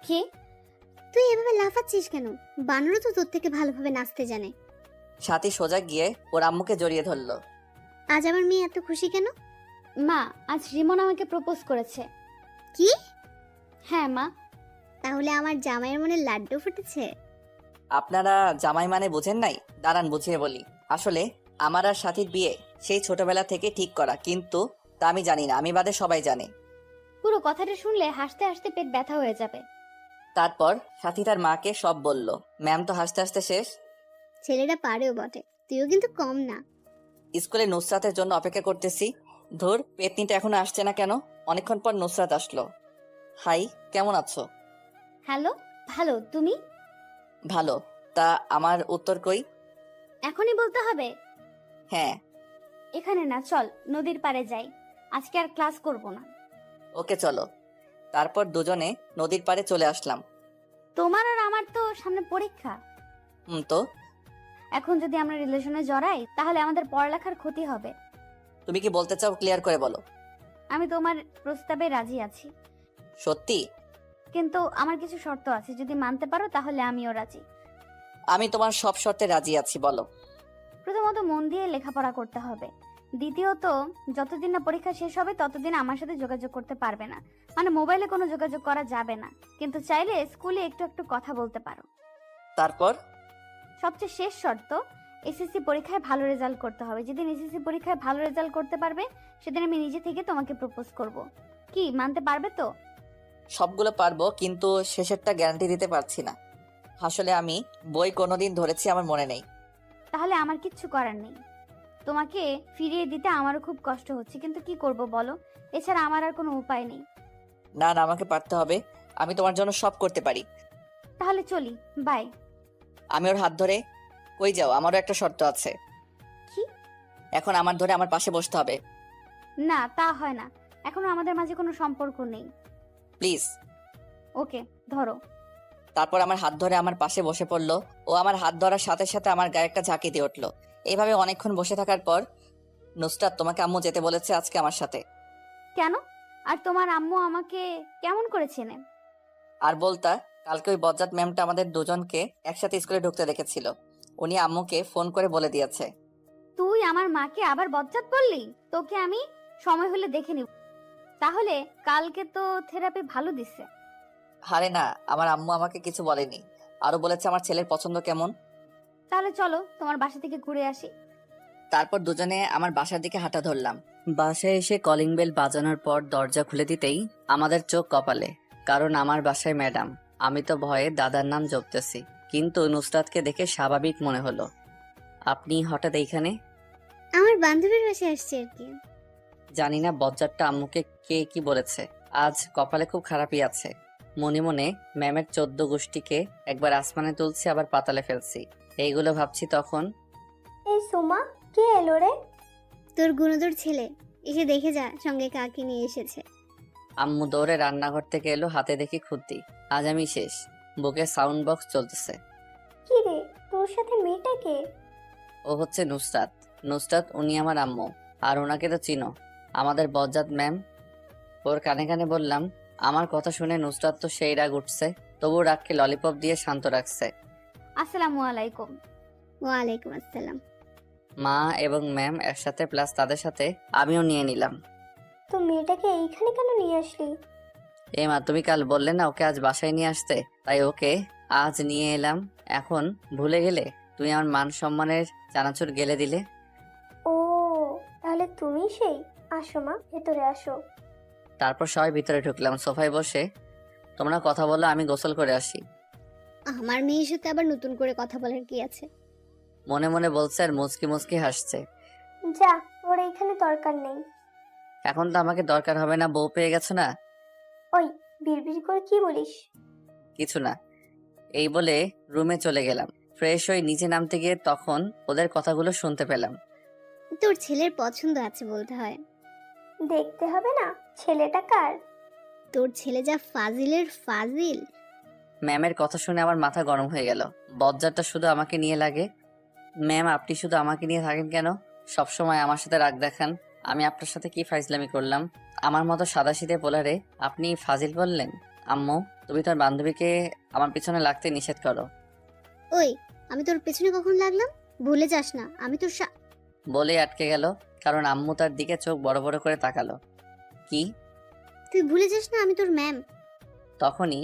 কি? তুই এভাবে লাফাচ্ছিস কেন? বানরও তো তোর থেকে ভালোভাবে নাচতে জানে। সাথী সোজা গিয়ে ওর আম্মুকে জড়িয়ে ধরলো। আজ আমার মেয়ে এত খুশি কেন? মা, আজ রিমন আমাকে প্রপোজ করেছে। কি? হ্যাঁ মা। তাহলে আমার জামাইয়ের মনে লাড্ডু ফুটেছে? আপনারা জামাই মানে বুঝেন নাই? দাঁড়ান বুঝিয়ে বলি। আসলে আমার আর সাথীর বিয়ে সেই ছোটবেলা থেকে ঠিক করা, কিন্তু তা আমি জানি না, আমি বাদে সবাই জানে। পুরো কথাটা শুনলে হাসতে হাসতে পেট ব্যথা হয়ে যাবে। তারপর সাথী তার মাকে সব বলল। ম্যাম তো হাসতে হাসতে শেষ। ছেলেটা পারেও বটে, তুইও কিন্তু কম না। স্কুলে নুসরাতের জন্য অপেক্ষা করতেছি। ধুর, পেতনিটা এখনো আসছে না কেন? অনেকক্ষণ পর নুসরাত আসলো। হাই, কেমন আছো? হ্যালো, ভালো, তুমি? ভালো। তা আমার উত্তর কই? এখনই বলতে হবে? হ্যাঁ। এখানে না, চল নদীর পাড়ে যাই। আজকে আর ক্লাস করব না। ওকে চলো। তারপর দুজনে নদীর পাড়ে চলে আসলাম। তোমার আর আমার তো সামনে পরীক্ষা। তো এখন যদি আমরা রিলেশনে জড়াই তাহলে আমাদের পড়ালেখার ক্ষতি হবে। তুমি কি বলতে চাও, ক্লিয়ার করে বলো। আমি তোমার প্রস্তাবে রাজি আছি, সত্যি? কিন্তু আমার কিছু শর্ত আছে, যদি মানতে পারো তাহলে আমিও রাজি। আমি তোমার সব শর্তে রাজি আছি, বলো। প্রথমত মন দিয়ে লেখাপড়া করতে হবে। দ্বিতীয়ত, যতদিন না পরীক্ষা শেষ হবে ততদিন আমার সাথে যোগাযোগ করতে পারবে না, মানে মোবাইলে কোনো যোগাযোগ করা যাবে না, কিন্তু চাইলে স্কুলে একটু একটু কথা বলতে পারো। তারপর? সবচেয়ে শেষ শর্ত, এসএসসি পরীক্ষায় ভালো রেজাল্ট করতে হবে। যেদিন এসএসসি পরীক্ষায় ভালো রেজাল্ট করতে পারবে সেদিন আমি নিজে থেকে তোমাকে প্রপোজ করব। কি, মানতে পারবে তো? সবগুলো পারবো, কিন্তু শেষেরটা গ্যারান্টি দিতে পারছি না। আসলে আমি বই কোনোদিন ধরেছি আমার মনে নেই। তাহলে আমার কিচ্ছু করার নেই। তোমাকে ফিরিয়ে দিতে আমারও খুব কষ্ট হচ্ছে, কিন্তু কি করব বলো, এছাড়া আমার আর কোনো উপায় নেই। না না, আমাকে পারতে হবে। আমি তোমার জন্য সব করতে পারি। তাহলে চলি, বাই। আমি ওর হাত ধরে। কই যাও? আমারও একটা শর্ত আছে। কি? এখন আমার ধরে আমার পাশে বসতে হবে। না, তা হয় না, এখনো আমাদের মাঝে কোনো সম্পর্ক নেই। প্লিজ। ওকে, ধরো। তারপর আমার হাত ধরে আমার পাশে বসে পড়লো। ও আমার হাত ধরার সাথে সাথে আমার গায়ে একটা ঝাঁকি দিয়ে উঠলো। এইভাবে অনেকক্ষণ বসে থাকার পর, নুসরাত, তোমাকে আম্মু যেতে বলেছে আজকে আমার সাথে। কেন? আর তোমার আম্মু আমাকে কেমন করে চেনে? আর বলতা, কালকে ওই বজ্জাত ম্যামটা আমাদের দুজনকে একসাথে স্কুলে ঢুকতে দেখেছিল। উনি আম্মুকে ফোন করে বলে দিয়েছে। তুই আমার মাকে আবার বজ্জাত বললি? তোকে আমি সময় হলে দেখে নিব। তাহলে কালকে তো থেরাপি ভালো দিছে। আরে না, আমার আম্মু আমাকে কিছু বলেনি। আরো বলেছে আমার ছেলের পছন্দ কেমন। তাহলে চলো তোমার বাসা থেকে ঘুরে আসি। তারপর দুজনে আমার বাসার দিকে হাঁটা ধরলাম। বাসায় এসে কলিং বেল বাজানোর পর দরজা খুলে দিতেই আমাদের চোখ কপালে, কারণ আমার বাসায় ম্যাডাম। আমি তো ভয়ে দাদার নাম জপতেছি, কিন্তু নুসরাতকে দেখে স্বাভাবিক মনে হলো। আপনি হঠাৎ এইখানে? আমার বান্ধবীর বাসায় আসছে আর কি। জানি না বজ্জাতটা আম্মুকে কে কি বলেছে, আজ কপালে খুব খারাপই আছে। মনে মনে ম্যামের 14 গোষ্ঠীকে একবার আসমানে তুলছি, আবার পাতালে ফেলছি, এইগুলো ভাবছি। তখন এই সোমা, কে এলো রে? তোর গুণদর ছেলে, এসে দেখে যা সঙ্গে কাকে নিয়ে এসেছে। আম্মু দৌড়ে রান্নাঘর থেকে এলো, হাতে দেখি খুদ্দি। আজ আমি শেষ। বুকে সাউন্ড বক্স চলতেছে। কি রে, তোর সাথে মেয়েটা কে? ও হচ্ছে নুসরাত। নুসরাত উনি আমার আম্মু। আর ওনাকে তো চিনো, আমাদের বজ্জাত ম্যাম। ওর কানে কানে বললাম। আমার কথা শুনে নুসরাত তো সেই রাগ উঠছে, তবু রাগকে ললিপপ দিয়ে শান্ত রাখছে। আসসালামু আলাইকুম। ওয়ালাইকুম আসসালাম। মা এবং ম্যাম একসাথে, প্লাস তাদের সাথে আমিও নিয়ে নিলাম। তো মেয়েটাকে এইখানে কেন নিয়ে আসলি? এ মা, তুমি কাল বললে না ওকে আজ বাসায় নিয়ে আসতে, তাই ওকে আজ নিয়ে এলাম। এখন ভুলে গেলে? তুমি আমার মান সম্মানের চানাচুর গেলে দিলে। ও, তাহলে তুমি সেই। আসো মা, ভেতরে আসো। তারপর সবাই ভিতরে ঢুকলাম। সোফায় বসে তোমরা কথা বলো, আমি গোসল করে আসি। আমার মেয়ের সাথে আবার নতুন করে কথা বলার কি আছে? মনে মনে বলছে আর মুচকি মুচকি হাসছে। যা, ওর এইখানে দরকার নেই। এখন তো আমাকে দরকার হবে না, বউ পেয়ে গেছো না। ওই, বিড়বিড় করে কি বলিস? কিছু না, এই বলে রুমে চলে গেলাম। ফ্রেশ হয়ে নিচে নামতে গিয়ে তখন ওদের কথাগুলো শুনতে পেলাম। তোর ছেলের পছন্দ আছে বলতে হয়। দেখতে হবে না ছেলেটা কার? তোর ছেলে যা ফাজিলের ফাজিল। ম্যামের কথা শুনে আমার মাথা গরম হয়ে গেল। বজ্জারটা শুধু আমাকে নিয়ে লাগে। ম্যাম, আপনি শুধু আমাকে নিয়ে থাকেন কেন? সবসময় আমার সাথে রাগ দেখান। আমি আপনার সাথে কি ফাইজলামি করলাম? আমার মতো সাদাসিধে পোলারে আপনি ফাজিল বললেন? আম্মু, তুমি তোর বান্ধবীকে আমার পিছনে লাগতে নিষেধ করো। ওই, আমি তোর পেছনে কখন লাগলাম? ভুলে যাস না আমি তোর বলে আটকে গেল, কারণ আম্মু তার দিকে চোখ বড় বড় করে তাকালো। কি? তুই ভুলে যাস না আমি তোর ম্যাম। তখনই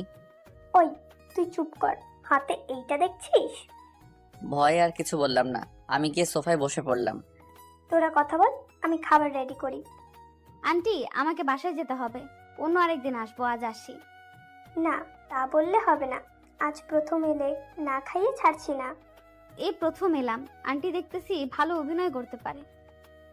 ওই, তুই চুপ কর। হাতে এইটা দেখছিস? ভয়ে আর কিছু বললাম না। আমি গিয়ে সোফায় বসে পড়লাম। তোরা কথা বল, আমি খাবার রেডি করি। আন্টি, আমাকে বাসায় যেতে হবে। অন্য আরেকদিন আসবো, আজ আসি। না, তা বললে হবে না। আজ প্রথম এলে, না খাইয়ে ছাড়ছি না। এই প্রথম এলাম, আন্টি দেখতেছি ভালো অভিনয় করতে পারে।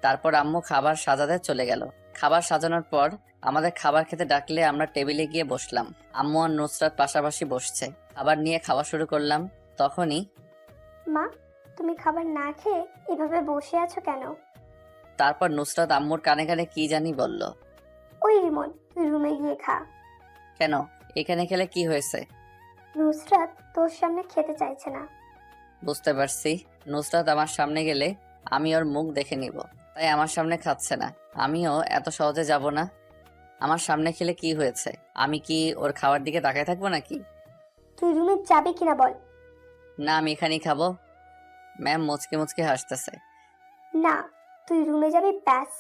তারপর আম্মু খাবার সাজাতে চলে গেল। খাবার সাজানোর পর আমাদের খাবার খেতে ডাকলে আমরা টেবিলে গিয়ে বসলাম। আম্মু আর নুসরাত পাশাপাশি বসছে। খাবার নিয়ে খাওয়া শুরু করলাম। তখনই মা, তুমি খাবার না খেয়ে এভাবে বসে আছো কেন? তারপর নুসরাত আম্মুর কানে কানে কি জানি বলল। ওই রিমন, তুই রুমে গিয়ে খা। কেন? এখানে খেলে কি হয়েছে? নুসরাত তোর সামনে খেতে চাইছে না। বুঝতে পারছি, নুসরাত আমার সামনে গেলে আমি ওর মুখ দেখে নিব, তাই আমার সামনে খাচ্ছে না। আমিও এত সহজে যাব না। আমার সামনে খেলে কি হয়েছে? আমি কি ওর খাওয়ার দিকে তাকায় থাকবো নাকি? তুই রুমে যাবি কিনা বল। না, আমি এখানেই খাবো। ম্যাম মুচকে মুচকে হাসতেছে। না, তুই রুমে যাবি ব্যাস।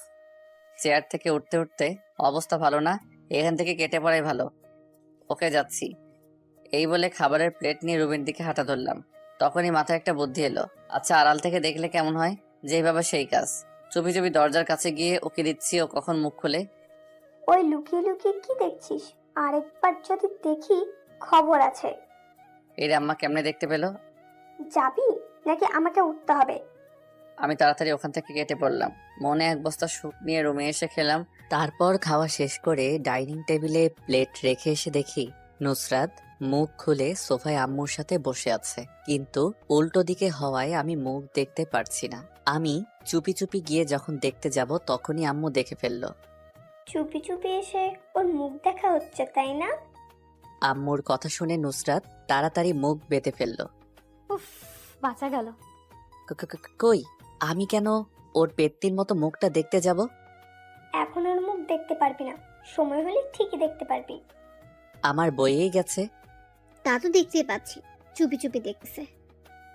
চেয়ার থেকে উঠতে উঠতে অবস্থা ভালো না, এখান থেকে কেটে পড়াই ভালো। ওকে, যাচ্ছি। এই বলে খাবারের প্লেট নিয়ে রুমের দিকে হাঁটা ধরলাম। তখনই মাথায় একটা বুদ্ধি এলো। আচ্ছা, আড়াল থেকে দেখলে কেমন হয়? যেভাবে সেই কাজ। চুপি চুপি দরজার কাছে গিয়ে ওকে দিচ্ছি ও কখন মুখ খুলে। ওই লুকিয়ে লুকিয়ে কি দেখছিস? আরেকবার যদি দেখি, খবর আছে। এর আম্মা কেমনে দেখতে পেলো? যাবি নাকি আমাকে উঠতে হবে? আমি তাড়াতাড়ি ওখান থেকে কেটে পড়লাম। মনে এক বস্তা সুখ নিয়ে রুমে এসে খেলাম। তারপর খাওয়া শেষ করে ডাইনিং টেবিলে প্লেট রেখে এসে দেখি নুসরাত মুখ খুলে সোফায় আম্মুর সাথে বসে আছে, কিন্তু উল্টো দিকে হওয়ায় আমি মুখ দেখতে পারছি না। আমি চুপি চুপি গিয়ে যখন দেখতে যাব তখনই আম্মু দেখে ফেললো। চুপি চুপি এসে ওর মুখ দেখা হচ্ছে, তাই না? আম্মুর কথা শুনে নুসরাত তাড়াতাড়ি মুখ বেঁধে ফেললো। উফ, বাঁচা গেল। কই, আমি কেন ওর পেত্তির মতো মুখটা দেখতে যাব? এখন ওর মুখ দেখতে পারবি না, সময় হলে ঠিকই দেখতে পারবি। আমার বইয়েই গেছে। তা তো দেখতেই পাচ্ছি, চুপি চুপি দেখতেছে।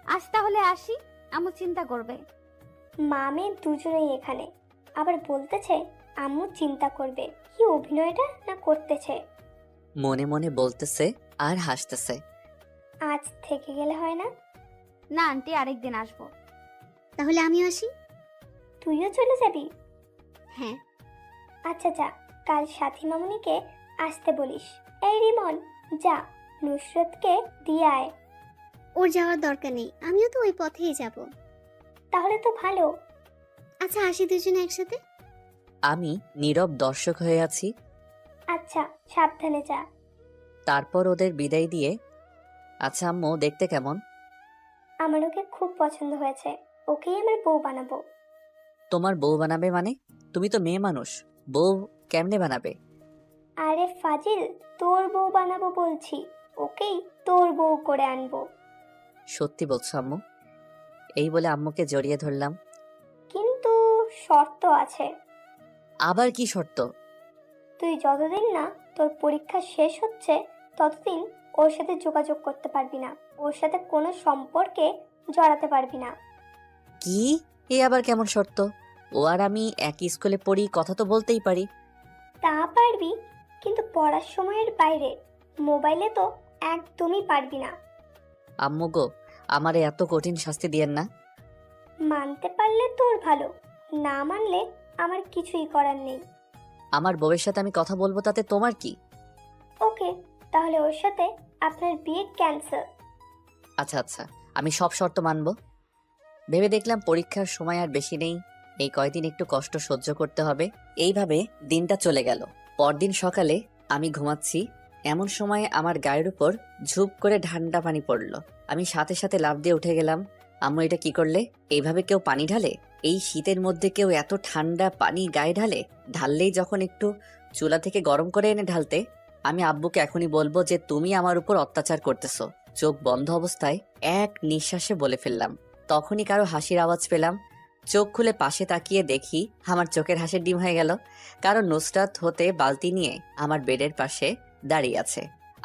আজ তাহলে আসি, আম্মু চিন্তা করবে। মা মেয়ে দুজনেই এখানে, আবার বলতেছে আম্মু চিন্তা করবে। কি অভিনয়টা না করতেছে। মনে মনে বলতেছে আর হাসতেছে। আজ থেকে গেলে হয় না? না আন্টি, আরেকদিন আসবো। তাহলে আমিও আসি। তুইও চলে যাবি? হ্যাঁ। আচ্ছা যা, কাল সাথী মামুনিকে আসতে বলিস। এই রিমন, যা নুসরতকে দিয়ে আয়। ওর যাওয়ার দরকার নেই, আমিও তো ওই পথেই যাব। তাহলে তো ভালো। আচ্ছা, আসি দুজনে একসাথে। আমি নীরব দর্শক হয়ে আছি। আচ্ছা, সাবধানে যা। তারপর ওদের বিদায় দিয়ে, আচ্ছা আম্মু দেখতে কেমন? আমার ওকে খুব পছন্দ হয়েছে, ওকেই আমার বউ বানাবো। তোমার বউ বানাবে মানে? তুমি তো মেয়ে মানুষ, বউ কেমনে বানাবে? আরে ফাজিল, তোর বউ বানাবো বলছি, ওকেই তোর বউ করে আনবো। সত্যি বলছো আম্মু? এই বলে আম্মুকে জড়িয়ে ধরলাম। কিন্তু শর্ত আছে। আবার কি শর্ত? তুই যতদিন না তোর পরীক্ষা শেষ হচ্ছে ততদিন ওর সাথে যোগাযোগ করতে পারবি না, ওর সাথে কোনো সম্পর্কে জড়াতে পারবি না। কি? এ আবার কেমন শর্ত? ও আর আমি একই স্কুলে পড়ি, কথা তো বলতেই পারি। তা পারবি, কিন্তু পড়ার সময়ের বাইরে। মোবাইলে তো একদমই পারবি না। আম্মু গো, আমারে এত কঠিন শাস্তি দিয়েন না। মানতে পারলে তোর ভালো, না মানলে আমার কিছুই করার নেই। আমার বউয়ের সাথে আমি কথা বলবো, তাতে তোমার কি? ওকে, তাহলে ওর সাথে আপনার বিয়ে ক্যান্সেল। আচ্ছা আচ্ছা, আমি সব শর্ত মানবো। ভেবে দেখলাম পরীক্ষার সময় আর বেশি নেই, এই কয়দিন একটু কষ্ট সহ্য করতে হবে। এইভাবে দিনটা চলে গেল। পরদিন সকালে আমি ঘুমাচ্ছি, এমন সময় আমার গায়ের উপর ঝুপ করে ঠান্ডা পানি পড়লো। আমি সাথে সাথে লাফ দিয়ে উঠে গেলাম। আম্মু, এটা কি করলে? এইভাবে কেউ পানি ঢালে? এই শীতের মধ্যে কেউ এত ঠান্ডা পানি গায়ে ঢালে? ঢাললেই যখন একটু চুলা থেকে গরম করে এনে ঢালতে। আমি আব্বুকে এখনই বলবো যে তুমি আমার উপর অত্যাচার করতেছো। চোখ বন্ধ অবস্থায় এক নিঃশ্বাসে বলে ফেললাম। তখনই কারো হাসির আওয়াজ পেলাম। চোখ খুলে পাশে তাকিয়ে দেখি আমার চোখের হাসির ডিম হয়ে গেল, কারণ নুসরাত হতে বালতি নিয়ে আমার বেডের পাশে দাঁড়িয়ে আছে।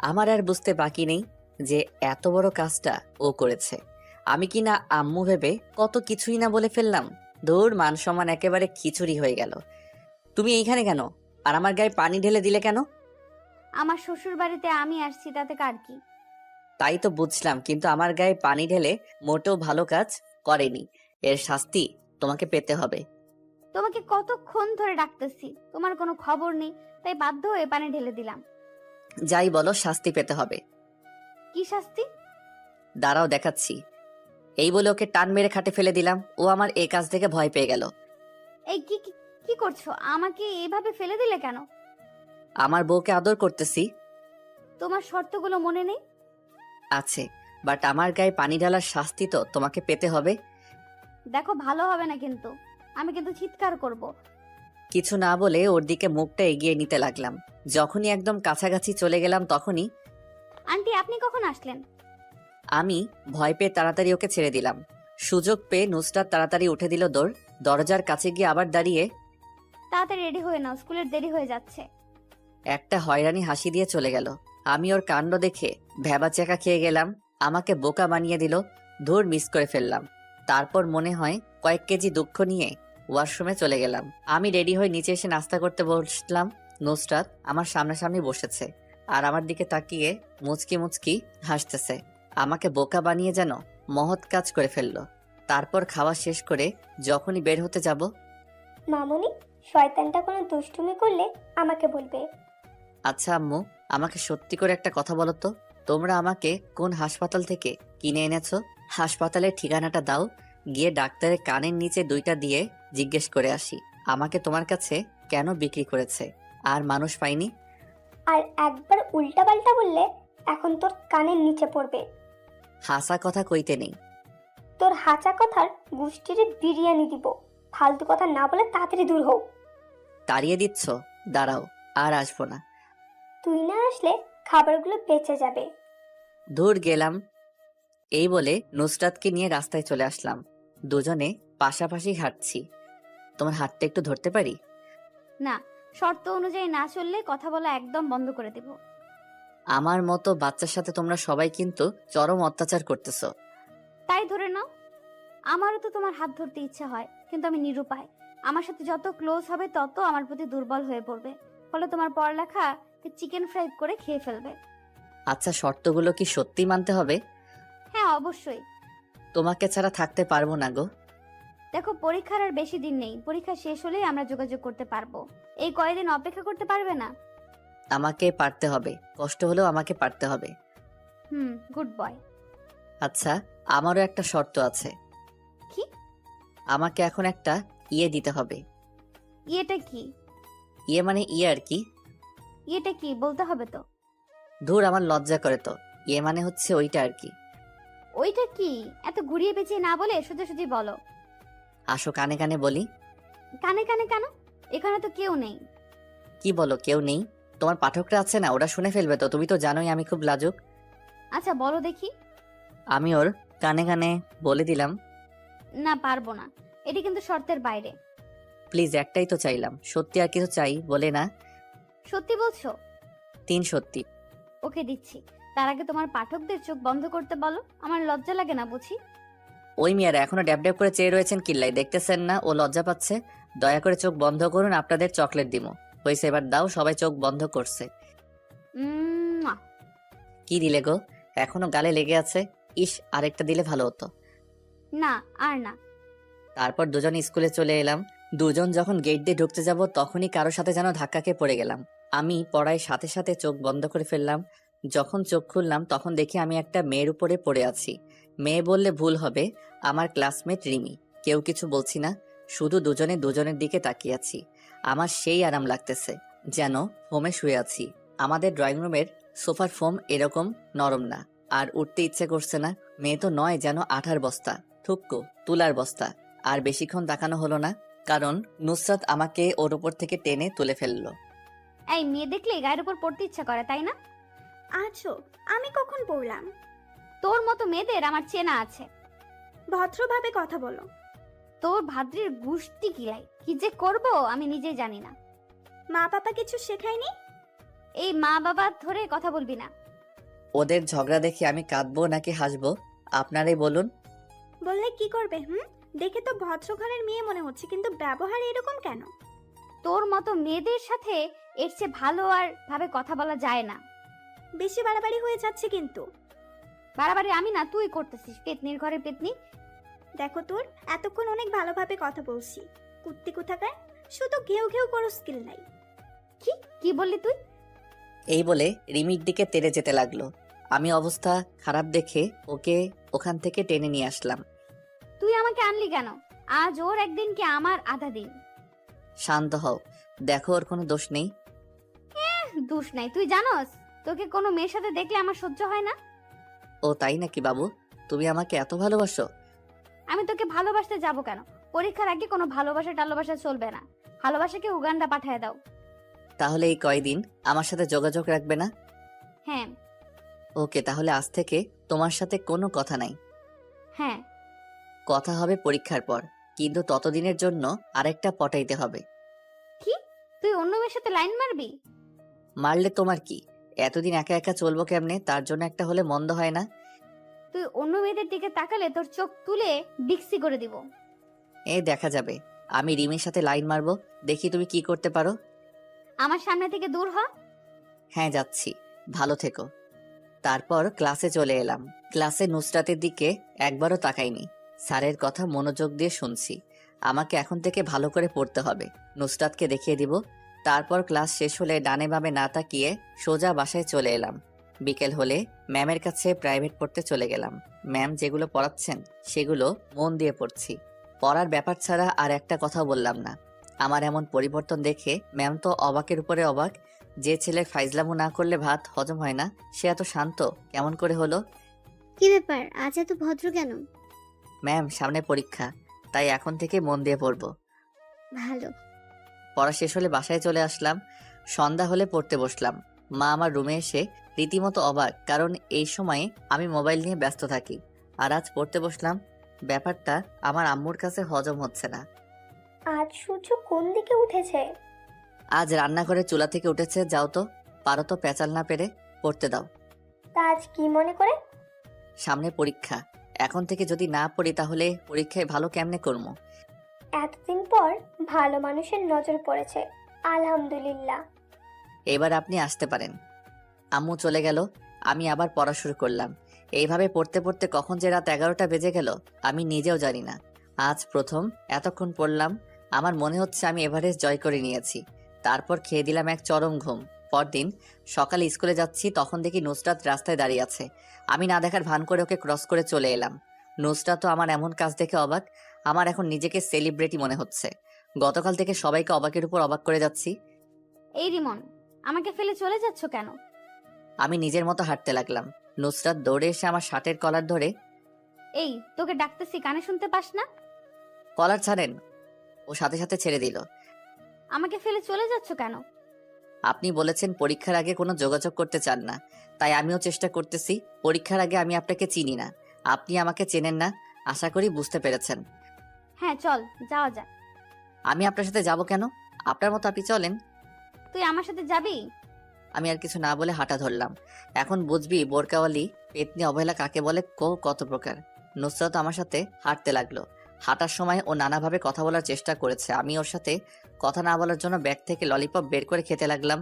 আমার আর বুঝতে বাকি নেই যে এত বড় কাজটা ও করেছে। আমি কি না আম্মু ভেবে কত কিছুই না বলে ফেললাম। দূর, মান সম্মান একেবারে খিচুড়ি হয়ে গেল। তুমি এইখানে কেন? আর আমার গায়ে পানি ঢেলে দিলে কেন? আমার শ্বশুর বাড়িতে আমি আসছি, তাতে কার কি? তাই তো বুঝলাম, কিন্তু আমার গায়ে পানি ঢেলে মোটেও ভালো কাজ করেনি। এর শাস্তি তোমাকে পেতে হবে। তোমাকে কতক্ষণ ধরে ডাকতেছি, তোমার কোনো খবর নেই, তাই বাধ্য হয়ে পানি ঢেলে দিলাম। যাই বলো, শাস্তি পেতে হবে। কি শাস্তি? দাঁড়াও দেখাচ্ছি। এই বলে ওকে টান মেরে খাটে ফেলে দিলাম। ও আমার এই কাজ থেকে ভয় পেয়ে গেল। এই কি কি কি করছো? আমাকে এভাবে ফেলে দিলে কেন? আমার বউকে আদর করতেছি। তোমার শর্তগুলো মনে নেই? আছে, বাট আমার গায়ে পানি ঢালার শাস্তি তো তোমাকে পেতে হবে। দেখো, ভালো হবে না কিন্তু, আমি কিন্তু চিৎকার করব। কিছু না বলে ওর দিকে মুখটা এগিয়ে নিতে লাগলাম। যখনই একদম কাছাকাছি চলে গেলাম তখনই আন্টি, আপনি কখন আসলেন? আমি ভয় পেয়ে তাড়াতাড়ি ওকে ছেড়ে দিলাম। সুযোগ পেয়ে নুসরাত তাড়াতাড়ি উঠে দিল দৌড়। দরজার কাছে গিয়ে আবার দাঁড়িয়ে তাড়াতাড়ি রেডি হয়ে নাও, স্কুলের দেরি হয়ে যাচ্ছে। একটা হয়রানি হাসি দিয়ে চলে গেল। আমি ওর কাণ্ড দেখে ভ্যাবাচ্যাকা খেয়ে গেলাম। আমাকে বোকা বানিয়ে দিল। ধুর, মিস করে ফেললাম। তারপর মনে হয় কয়েক কেজি দুঃখ নিয়ে ওয়াশরুমে চলে গেলাম। আমি রেডি হয়ে নিচে এসে নাস্তা করতে বসলাম। নুসরাত আমার সামনাসামনি বসেছে আর আমার দিকে তাকিয়ে মুচকি মুচকি হাসতেছে। আমাকে বোকা বানিয়ে যেন মহৎ কাজ করে ফেললো। তারপর খাওয়া শেষ করে যখনই বের হতে যাব, মামুনি, শয়তানটা কোনো দুষ্টুমি করলে আমাকে বলবে। আচ্ছা আম্মু, আমাকে সত্যি করে একটা কথা বলো তো, তোমরা আমাকে কোন হাসপাতাল থেকে কিনে এনেছো? হাসপাতালের ঠিকানাটা দাও, গিয়ে ডাক্তারের কানের নিচে দুইটা দিয়ে জিজ্ঞেস করে আসি আমাকে তোমার কাছে কেন বিক্রি করেছে আর মানুষ পাইনি। আর একবার উল্টাপাল্টা বললে এখন তোর কানের নিচে পড়বে। হাসা কথা কইতে নেই। তোর হাঁচা কথার গুষ্টিরে বিরিয়ানি দিব। ফালতু কথা না বলে তাড়াতাড়ি দূর হও। তাড়িয়ে দিচ্ছ? দাঁড়াও, আর আসবো না। তুই না আসলে খাবারগুলো বেঁচে যাবে। দূর গেলাম। এই বলে নুসরাতকে নিয়ে রাস্তায় চলে আসলাম। দুজনে পাশাপাশি হাঁটছি। তোমার হাতটা একটু ধরতে পারি? না, শর্ত অনুযায়ী না চললে কথা বলা একদম বন্ধ করে দেব। আমার মতো বাচ্চার সাথে তোমরা সবাই কিন্তু চরম অত্যাচার করতেছো। তাই ধরে নাও, আমারও তো তোমার হাত ধরতে ইচ্ছে হয়, কিন্তু আমি নিরুপায়। আমার সাথে যত ক্লোজ হবে তত আমার প্রতি দুর্বল হয়ে পড়বে, ফলে তোমার পড়ালেখা চিকেন ফ্রাই করে খেয়ে ফেলবে। আচ্ছা, শর্তগুলো কি সত্যি মানতে হবে? হ্যাঁ, অবশ্যই। তোমাকে ছাড়া থাকতে পারবো না গো। দেখো, পরীক্ষার আর বেশি দিন নেই, পরীক্ষা শেষ হলেই আমরা যোগাযোগ করতে পারবো। এই কয়েকদিন অপেক্ষা করতে পারবে না? আমাকে পারতে হবে, কষ্ট হলেও আমাকে পারতে হবে। Good boy. আচ্ছা, আমারও একটা শর্ত আছে। কি? আমাকে এখন একটা ইয়ে দিতে হবে। ইয়েটা কি? ইয়ে মানে ইয়ে আর কি। ইয়েটা কি বলতে হবে তো। ধুর, আমার লজ্জা করে তো। ইয়ে মানে হচ্ছে ওইটা আর কি। ওইটা কি? এত ঘুরিয়ে পেঁচিয়ে না বলে সোজাসুজি বলো। আসো কানে কানে বলি। কানে কানে কেন? এখানে তো কেউ নেই। কি বলো, কেউ নেই? তোমার পাঠকরা আছে না, ওরা শুনে ফেলবে তো, তুমি তো জানোই আমি খুব লাজুক। আচ্ছা বলো দেখি। আমি ওর কানে কানে বলে দিলাম, না পারবো না, এটি কিন্তু শর্তের বাইরে। প্লিজ একটাই তো চাইলাম, সত্যি আর কিছু চাই বলে না। সত্যি বলছো? 3 সত্যি। ওকে দিচ্ছি, তার আগে তোমার পাঠকদের চোখ বন্ধ করতে বলো, আমার লজ্জা লাগে না বুঝি? ওই মেয়েরা এখনো ড্যাব ড্যাব করে চেয়ে রয়েছেন কিল্লাই, দেখতেছেন না ও লজ্জা পাচ্ছে? দয়া করে চোখ বন্ধ করুন, আপনাদের চকলেট দিমো। হয়েছে, এবার দাও। সবাই চোখ বন্ধ করছে। উম, কি দিলে গো? এখনো গালে লেগে আছে। ইস, আরেকটা দিলে ভালো হতো। না আর না। তারপর দুজন স্কুলে চলে এলাম। দুজন যখন গেট দিয়ে ঢুকতে যাব তখনই কারোর সাথে যেন ধাক্কা খেয়ে পড়ে গেলাম। আমি পড়ায় সাথে সাথে চোখ বন্ধ করে ফেললাম। যখন চোখ খুললাম তখন দেখি আমি একটা মেয়ের উপরে পড়ে আছি। মেয়ে বললে ভুল হবে, আমার ক্লাসমেট রিমি। কেউ কিছু বলছি না, শুধু দুজনে দুজনের দিকে তাকিয়ে আছি। আমার সেই আরাম লাগতেছে, যেন হোমে শুয়ে আছি। আমাদের ড্রয়িং রুমের সোফার ফোম এরকম নরম না, আর উঠতে ইচ্ছে করছে না। মেয়ে তো নয়, যেন আঠার বস্তা, থুক্কু তুলার বস্তা। আর বেশিক্ষণ তাকানো হলো না, কারণ নুসরাত আমাকে ওর উপর থেকে টেনে তুলে ফেললো। এই মেয়ে দেখলে গায়ের উপর পড়তে ইচ্ছা করে তাই না? আছো, আমি কখন পড়লাম? তোর মতো মেয়েদের আমার চেনা আছে। ভদ্রভাবে কথা বলো। তোর ভাদ্রির গুষ্টি কিলাই কি যে করব আমি নিজেই জানি না। মা বাবা কিছু শেখায়নি? এই মা বাবা ধরে কথা বলবি না। ওদের ঝগড়া দেখে আমি কাঁদবো নাকি হাসবো, আপনারাই বলুন। বললে কি করবে? দেখে তো ভদ্র ঘরের মেয়ে মনে হচ্ছে, কিন্তু ব্যবহার এরকম কেন? তোর মতো মেয়েদের সাথে এর চেয়ে ভালো আর ভাবে কথা বলা যায় না। বেশি বাড়াবাড়ি হয়ে যাচ্ছে কিন্তু। বাড়াবাড়ি আমি না, তুই করতেছিস, পেতনির ঘরে পেতনি। দেখো তোর, এতক্ষণ অনেক ভালোভাবে কথা বলছি, কুত্তি কোথাকার, শুধু ঘেউ ঘেউ করো, স্কিল নাই। কি কি বললি তুই? এই বলে রিমির দিকে তেড়ে যেতে লাগলো। আমি অবস্থা খারাপ দেখে ওকে ওখান থেকে টেনে নিয়ে আসলাম। তুই আমাকে আনলি কেন? আজ ওর একদিন কি আমার আধা দিন। শান্ত হও, দেখো ওর কোনো দোষ নেই। দোষ নাই, তুই জানোস তোকে কোনো মেয়ের সাথে দেখলে আমার সহ্য হয় না। ও তাই নাকি বাবু? তুমি আমাকে এত ভালোবাসো? আমি তোকে ভালোবাসতে যাব কেন? পরীক্ষার আগে কোনো ভালোবাসা টালোবাসা চলবে না। ভালোবাসাকে উগান্ডা পাঠায় দাও। তাহলে এই কয়দিন আমার সাথে যোগাযোগ রাখবে না? হ্যাঁ। ওকে, তাহলে আজ থেকে তোমার সাথে কোনো কথা নাই। হ্যাঁ। কথা হবে পরীক্ষার পর, কিন্তু ততদিনের জন্য আরেকটা পটাইতে হবে। কি? তুই অন্য মেয়ের সাথে লাইন মারবি? মারলে তোমার কি? এতদিন একা একা চলবো কেমনে, তার জন্য একটা হলে মন্দ হয় না। তুই অন্য মেয়েদের দিকে তাকালে তোর চোখ তুলে বিক্সি করে দিব। এই দেখা যাবে, আমি রিমির সাথে লাইন মারবো, দেখি তুমি কি করতে পারো। আমার সামনে থেকে দূর হ। হ্যাঁ যাচ্ছি, ভালো থেকো। তারপর ক্লাসে চলে এলাম। ক্লাসে নুসরাতের দিকে একবারও তাকাইনি, স্যারের কথা মনোযোগ দিয়ে শুনছি। আমাকে এখন থেকে ভালো করে পড়তে হবে, নুসরাতকে দেখিয়ে দিব। তারপর ক্লাস শেষ হলে ডানে বামে না তাকিয়ে সোজা বাসায় চলে এলাম। বিকেল হলে ম্যামের কাছে প্রাইভেট পড়তে চলে গেলাম। ম্যাম যেগুলো পড়াচ্ছেন সেগুলো মন দিয়ে পড়ছি। পড়ার ব্যাপার ছাড়া আর একটা কথা বললাম না। আমার এমন পরিবর্তন দেখে ম্যাম তো অবাকের উপরে অবাক। যে ছেলে ফাইজলামো না করলে ভাত হজম হয় না, সে এত শান্ত কেমন করে হলো? কি ব্যাপার, আজ এত ভদ্র কেন? ম্যাম সামনে পরীক্ষা, তাই এখন থেকে মন দিয়ে পড়বো। ভালো। পড়া শেষ হলে বাসায় চলে আসলাম। সন্ধ্যা হলে পড়তে বসলাম। মা আমার রুমে এসে রীতিমতো অবাক, কারণ এই সময়ে আমি মোবাইল নিয়ে ব্যস্ত থাকি। আর আজ পড়তে বসলাম, ব্যাপারটা আমার আম্মুর কাছে হজম হচ্ছে না। আজ সূর্য কোন দিকে উঠেছে? আজ রান্নাঘরে চুলা থেকে উঠেছে। যাও তো, পারো তো পেঁচাল না পেরে, পড়তে দাও। তা আজ কি মনে করে? সামনে পরীক্ষা, এখন থেকে যদি না পড়ি তাহলে পরীক্ষায় ভালো কেমনে করবো? এতদিন পর ভালো মানুষের নজর পড়েছে, আলহামদুলিল্লাহ। এবার আপনি আসতে পারেন। আম্মু চলে গেল, আমি আবার পড়া শুরু করলাম। এইভাবে পড়তে পড়তে কখন যে রাত 11টা বেজে গেল আমি নিজেও জানি না। আজ প্রথম এতক্ষণ পড়লাম, আমার মনে হচ্ছে আমি এভারেস্ট জয় করে নিয়েছি। তারপর খেয়ে দিলাম এক চরম ঘুম। পরদিন সকালে স্কুলে যাচ্ছি, তখন দেখি নুসরাত রাস্তায় দাঁড়িয়ে আছে। আমি না দেখার ভান করে ওকে ক্রস করে চলে এলাম। নুসরাতও আমার এমন কাজ দেখে অবাক। আমার এখন নিজেকে সেলিব্রিটি মনে হচ্ছে। গতকাল থেকে সবাইকে অবাকের উপর অবাক করে যাচ্ছি। এই রিমন, আমাকে ফেলে চলে যাচ্ছ কেন? আমি নিজের মতো হাঁটতে লাগলাম। নুসরাত দৌড়ে এসে আমার শার্টের কলার ধরে, এই তোকে ডাকতেছি, কানে শুনতে পাস না? কলার ছাড়েন। ও সাথে সাথে ছেড়ে দিল। আমাকে ফেলে চলে যাচ্ছ কেন? আপনি বলেছেন পরীক্ষার আগে কোনো যোগাযোগ করতে চান না, তাই আমিও চেষ্টা করতেছি। পরীক্ষার আগে আমি আপনাকে চিনি না, আপনি আমাকে চেনেন না, আশা করি বুঝতে পেরেছেন। হ্যাঁ চল, যাওয়া যাক। আমি আপনার সাথে যাব কেন? আপনার মতো আপনি চলেন। তুই আমার সাথে যাবি? আমি আর কিছু না বলে হাঁটা ধরলাম। এখন বুঝবি বোরকাওয়ালি পেতনি অবহেলা কাকে বলে, কত প্রকার। নুসরাত আমার সাথে হাঁটতে লাগলো। হাঁটার সময় ও নানাভাবে কথা বলার চেষ্টা করেছে। আমি ওর সাথে কথা না বলার জন্য ব্যাগ থেকে ললিপপ বের করে খেতে লাগলাম।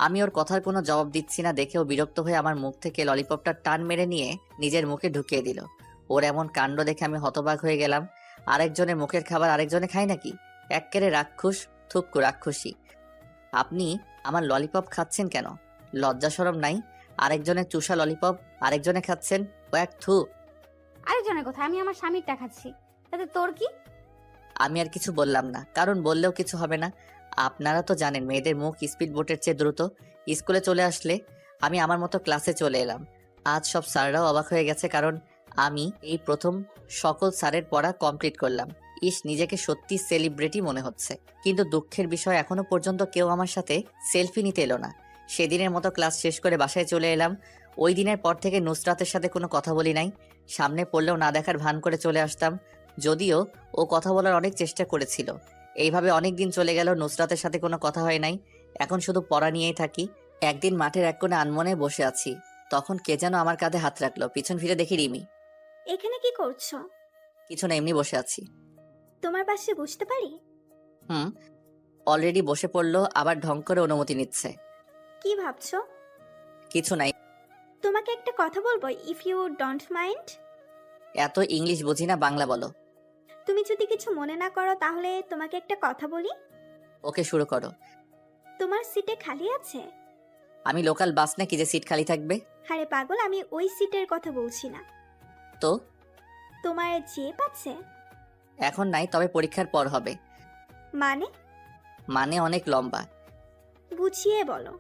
আমি ওর কথার কোনো জবাব দিচ্ছি না দেখেও বিরক্ত হয়ে আমার মুখ থেকে ললিপপটা টান মেরে নিয়ে নিজের মুখে ঢুকিয়ে দিল। ওর এমন কাণ্ড দেখে আমি হতবাক হয়ে গেলাম। আরেকজনের মুখের খাবার আরেকজনে খায় নাকি? এক্কেরে রাক্ষুস, থুপকু রাক্ষসী। আপনি আমার ললিপপ খাচ্ছেন কেন? লজ্জা শরম নাই? আরেকজনের চুষা ললিপপ আরেকজনে খাচ্ছেন, ও এক থু। আরেকজনের কথা, আমি আমার স্বামীরটা খাচ্ছি, তাতে তোর কি? আমি আর কিছু বললাম না, কারণ বললেও কিছু হবে না। আপনারা তো জানেন মেয়েদের মুখ স্পিড বোটের চেয়ে দ্রুত। স্কুলে চলে আসলে আমি আমার মতো ক্লাসে চলে এলাম। আজ সব স্যাররাও অবাক হয়ে গেছে, কারণ আমি এই প্রথম সকল স্যারের পড়া কমপ্লিট করলাম। নিজেকে সত্যি সেলিব্রিটি মনে হচ্ছে। কিন্তু দুঃখের বিষয়, এখনো পর্যন্ত কেউ আমার সাথে সেলফি নিতে এলো না। সেদিনের মতো ক্লাস শেষ করে বাসায় চলে এলাম। ওই দিনের পর থেকে নুসরাতের সাথে কোনো কথা বলি নাই। সামনে পড়লেও না দেখার ভান করে চলে আসতাম, যদিও ও কথা বলার অনেক চেষ্টা করেছিল। এইভাবে অনেক দিন চলে গেল, নুসরাতের সাথে কোনো কথা হয় নাই। এখন শুধু পড়া নিয়েই থাকি। একদিন মাঠের এক কোণে আনমনে বসে আছি, তখন কে যেন আমার কাঁধে হাত রাখলো। পিছন ফিরে দেখি রিমি। এখানে কি করছো? কিছু না, এমনি বসে আছি। তোমার পাশে বুঝতে পারি? হুম। অলরেডি বসে পড়লো, আবার ঢং করে অনুমতি নিচ্ছে। কি ভাবছো? কিছু নাই। তোমাকে একটা কথা বলবো, ইফ ইউ ডোন্ট মাইন্ড। এত ইংলিশ বুঝি না, বাংলা বলো। তুমি যদি কিছু মনে না করো তাহলে তোমাকে একটা কথা বলি। ওকে, শুরু করো। তোমার সিটে খালি আছে? আমি লোকাল বাস নাকি যে সিট খালি থাকবে? আরে পাগল, আমি ওই সিটের কথা বলছি না। তো তোমার জেব আছে? এখন নাই, তবে পরীক্ষার পর হবে। মানে? মানে অনেক লম্বা। বুঝিয়ে বলো।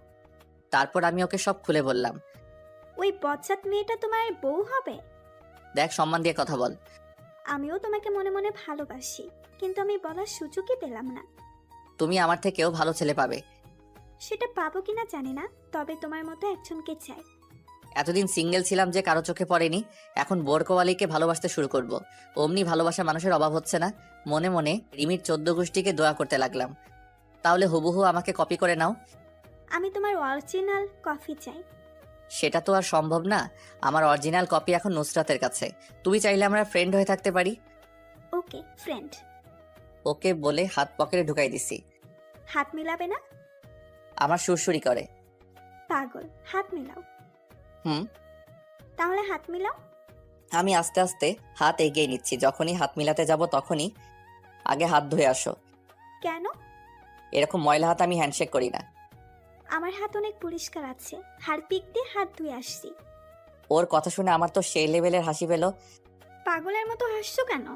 তারপর আমি ওকে সব খুলে বললাম। ওই বচ্চাত মেয়েটা তোমার বউ হবে? দেখ, সম্মান দিয়ে কথা বল। আমিও তোমাকে মনে মনে ভালোবাসি, কিন্তু আমি বলার সুযোগই পেলাম না। তুমি আমার থেকেও ভালো ছেলে পাবে। সেটা পাবো কিনা জানি না, তবে তোমার মতো একজনকে চাই। এতদিন সিঙ্গেল ছিলাম যে কারো চোখে পড়েনি, এখন বোরকওয়ালিকে ভালোবাসতে শুরু করব। অমনি ভালোবাসা মানুষের অভাব হচ্ছে না। মনে মনে রিমির 14 গোষ্ঠীকে দোয়া করতে লাগলাম, তাহলে হুবহু আমাকে কপি করে নাও। আমি তোমার অরিজিনাল কফি চাই। সেটা তো আর সম্ভব না। আমার অরিজিনাল কপি এখন নুসরাতের কাছে। তুমি চাইলে আমরা ফ্রেন্ড হয়ে থাকতে পারি। ওকে, ফ্রেন্ড। ওকে বলে হাত পকেটে ঢুকাই দিছি। হাত মিলাবে না? আমার সুরসুরি করে। পাগল, হাত মিলাও। হুম। তাহলে হাত মিলাও। আমি আস্তে আস্তে হাত এগিয়ে নিচ্ছি। যখনই হাত মিলাতে যাব তখনই আগে হাত ধুয়ে আসো। কেন? এরকম ময়লা হাত আমি হ্যান্ডশেক করি না। আমার হাত অনেক পরিষ্কার আছে, হারপিক দিয়ে হাত ধুয়ে আসছি। ওর কথা শুনে আমার তো সেই লেভেলের হাসি পেল। পাগলের মতো হাসছো কেন?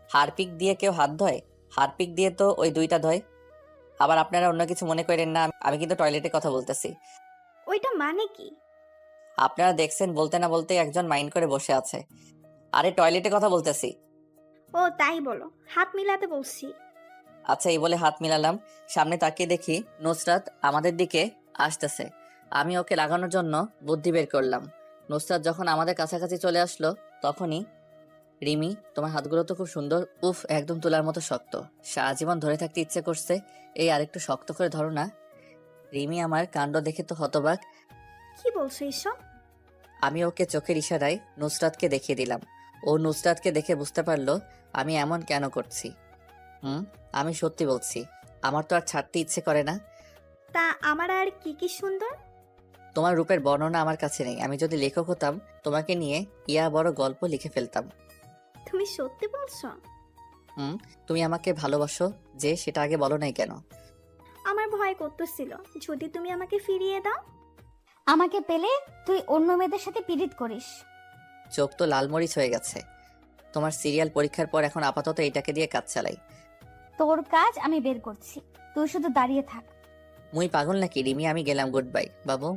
হারপিক দিয়ে কেউ হাত ধয়? হারপিক দিয়ে তো ওই দুইটা ধয়। আবার আপনারা অন্য কিছু মনে করেন না, আমি কিন্তু টয়লেটে কথা বলতেছি। ওইটা মানে কি? আপনারা দেখছেন বলতে না বলতে একজন মাইন্ড করে বসে আছে। আরে টয়লেটে কথা বলতেছি। ও তাই বলো, হাত মিলাতে বলছি। আচ্ছা, এই বলে হাত মিলালাম। সামনে তাকিয়ে দেখি নুসরাত আমাদের দিকে আসতেছে। আমি ওকে লাগানোর জন্য বুদ্ধি বের করলাম। নুসরাত যখন আমাদের কাছাকাছি চলে আসলো তখনই, রিমি তোমার হাতগুলো তো খুব সুন্দর, উফ একদম তুলার মতো শক্ত, সারা জীবন ধরে থাকতে ইচ্ছে করছে, এই আরেকটু শক্ত করে ধরো না। রিমি আমার কাণ্ড দেখে তো হতবাক। কি বলছো এসব? আমি ওকে চোখের ইশারায় নুসরাতকে দেখিয়ে দিলাম। ও নুসরাতকে দেখে বুঝতে পারলো আমি এমন কেন করছি। আমি সত্যি বলছি, আমার তো আর ছাড়তে ইচ্ছে করে না। তা আমার আর কি কি সুন্দর? তোমার রূপের বর্ণনা আমার কাছে নেই। আমি যদি লেখক হতাম তোমাকে নিয়ে ইয়া বড় গল্প লিখে ফেলতাম। তুমি সত্যি বলছো? তুমি আমাকে ভালোবাসো যে, সেটা আগে বলো নাই কেন? আমার ভয় করতেছিল যদি তুমি আমাকে ফিরিয়ে দাও। আমাকে পেলে তুই অন্য মেয়েদের সাথে পীড়িত করিস। চোখ তো লালমরিচ হয়ে গেছে। তোমার সিরিয়াল পরীক্ষার পর এখন আপাতত এইটাকে দিয়ে কাজ চালাই। তোর কাজ আমি বের করছি, তুই শুধু দাঁড়িয়ে থাক। মুই পাগল নাকি রিমি? আমি গেলাম, গুড বাই বাবু।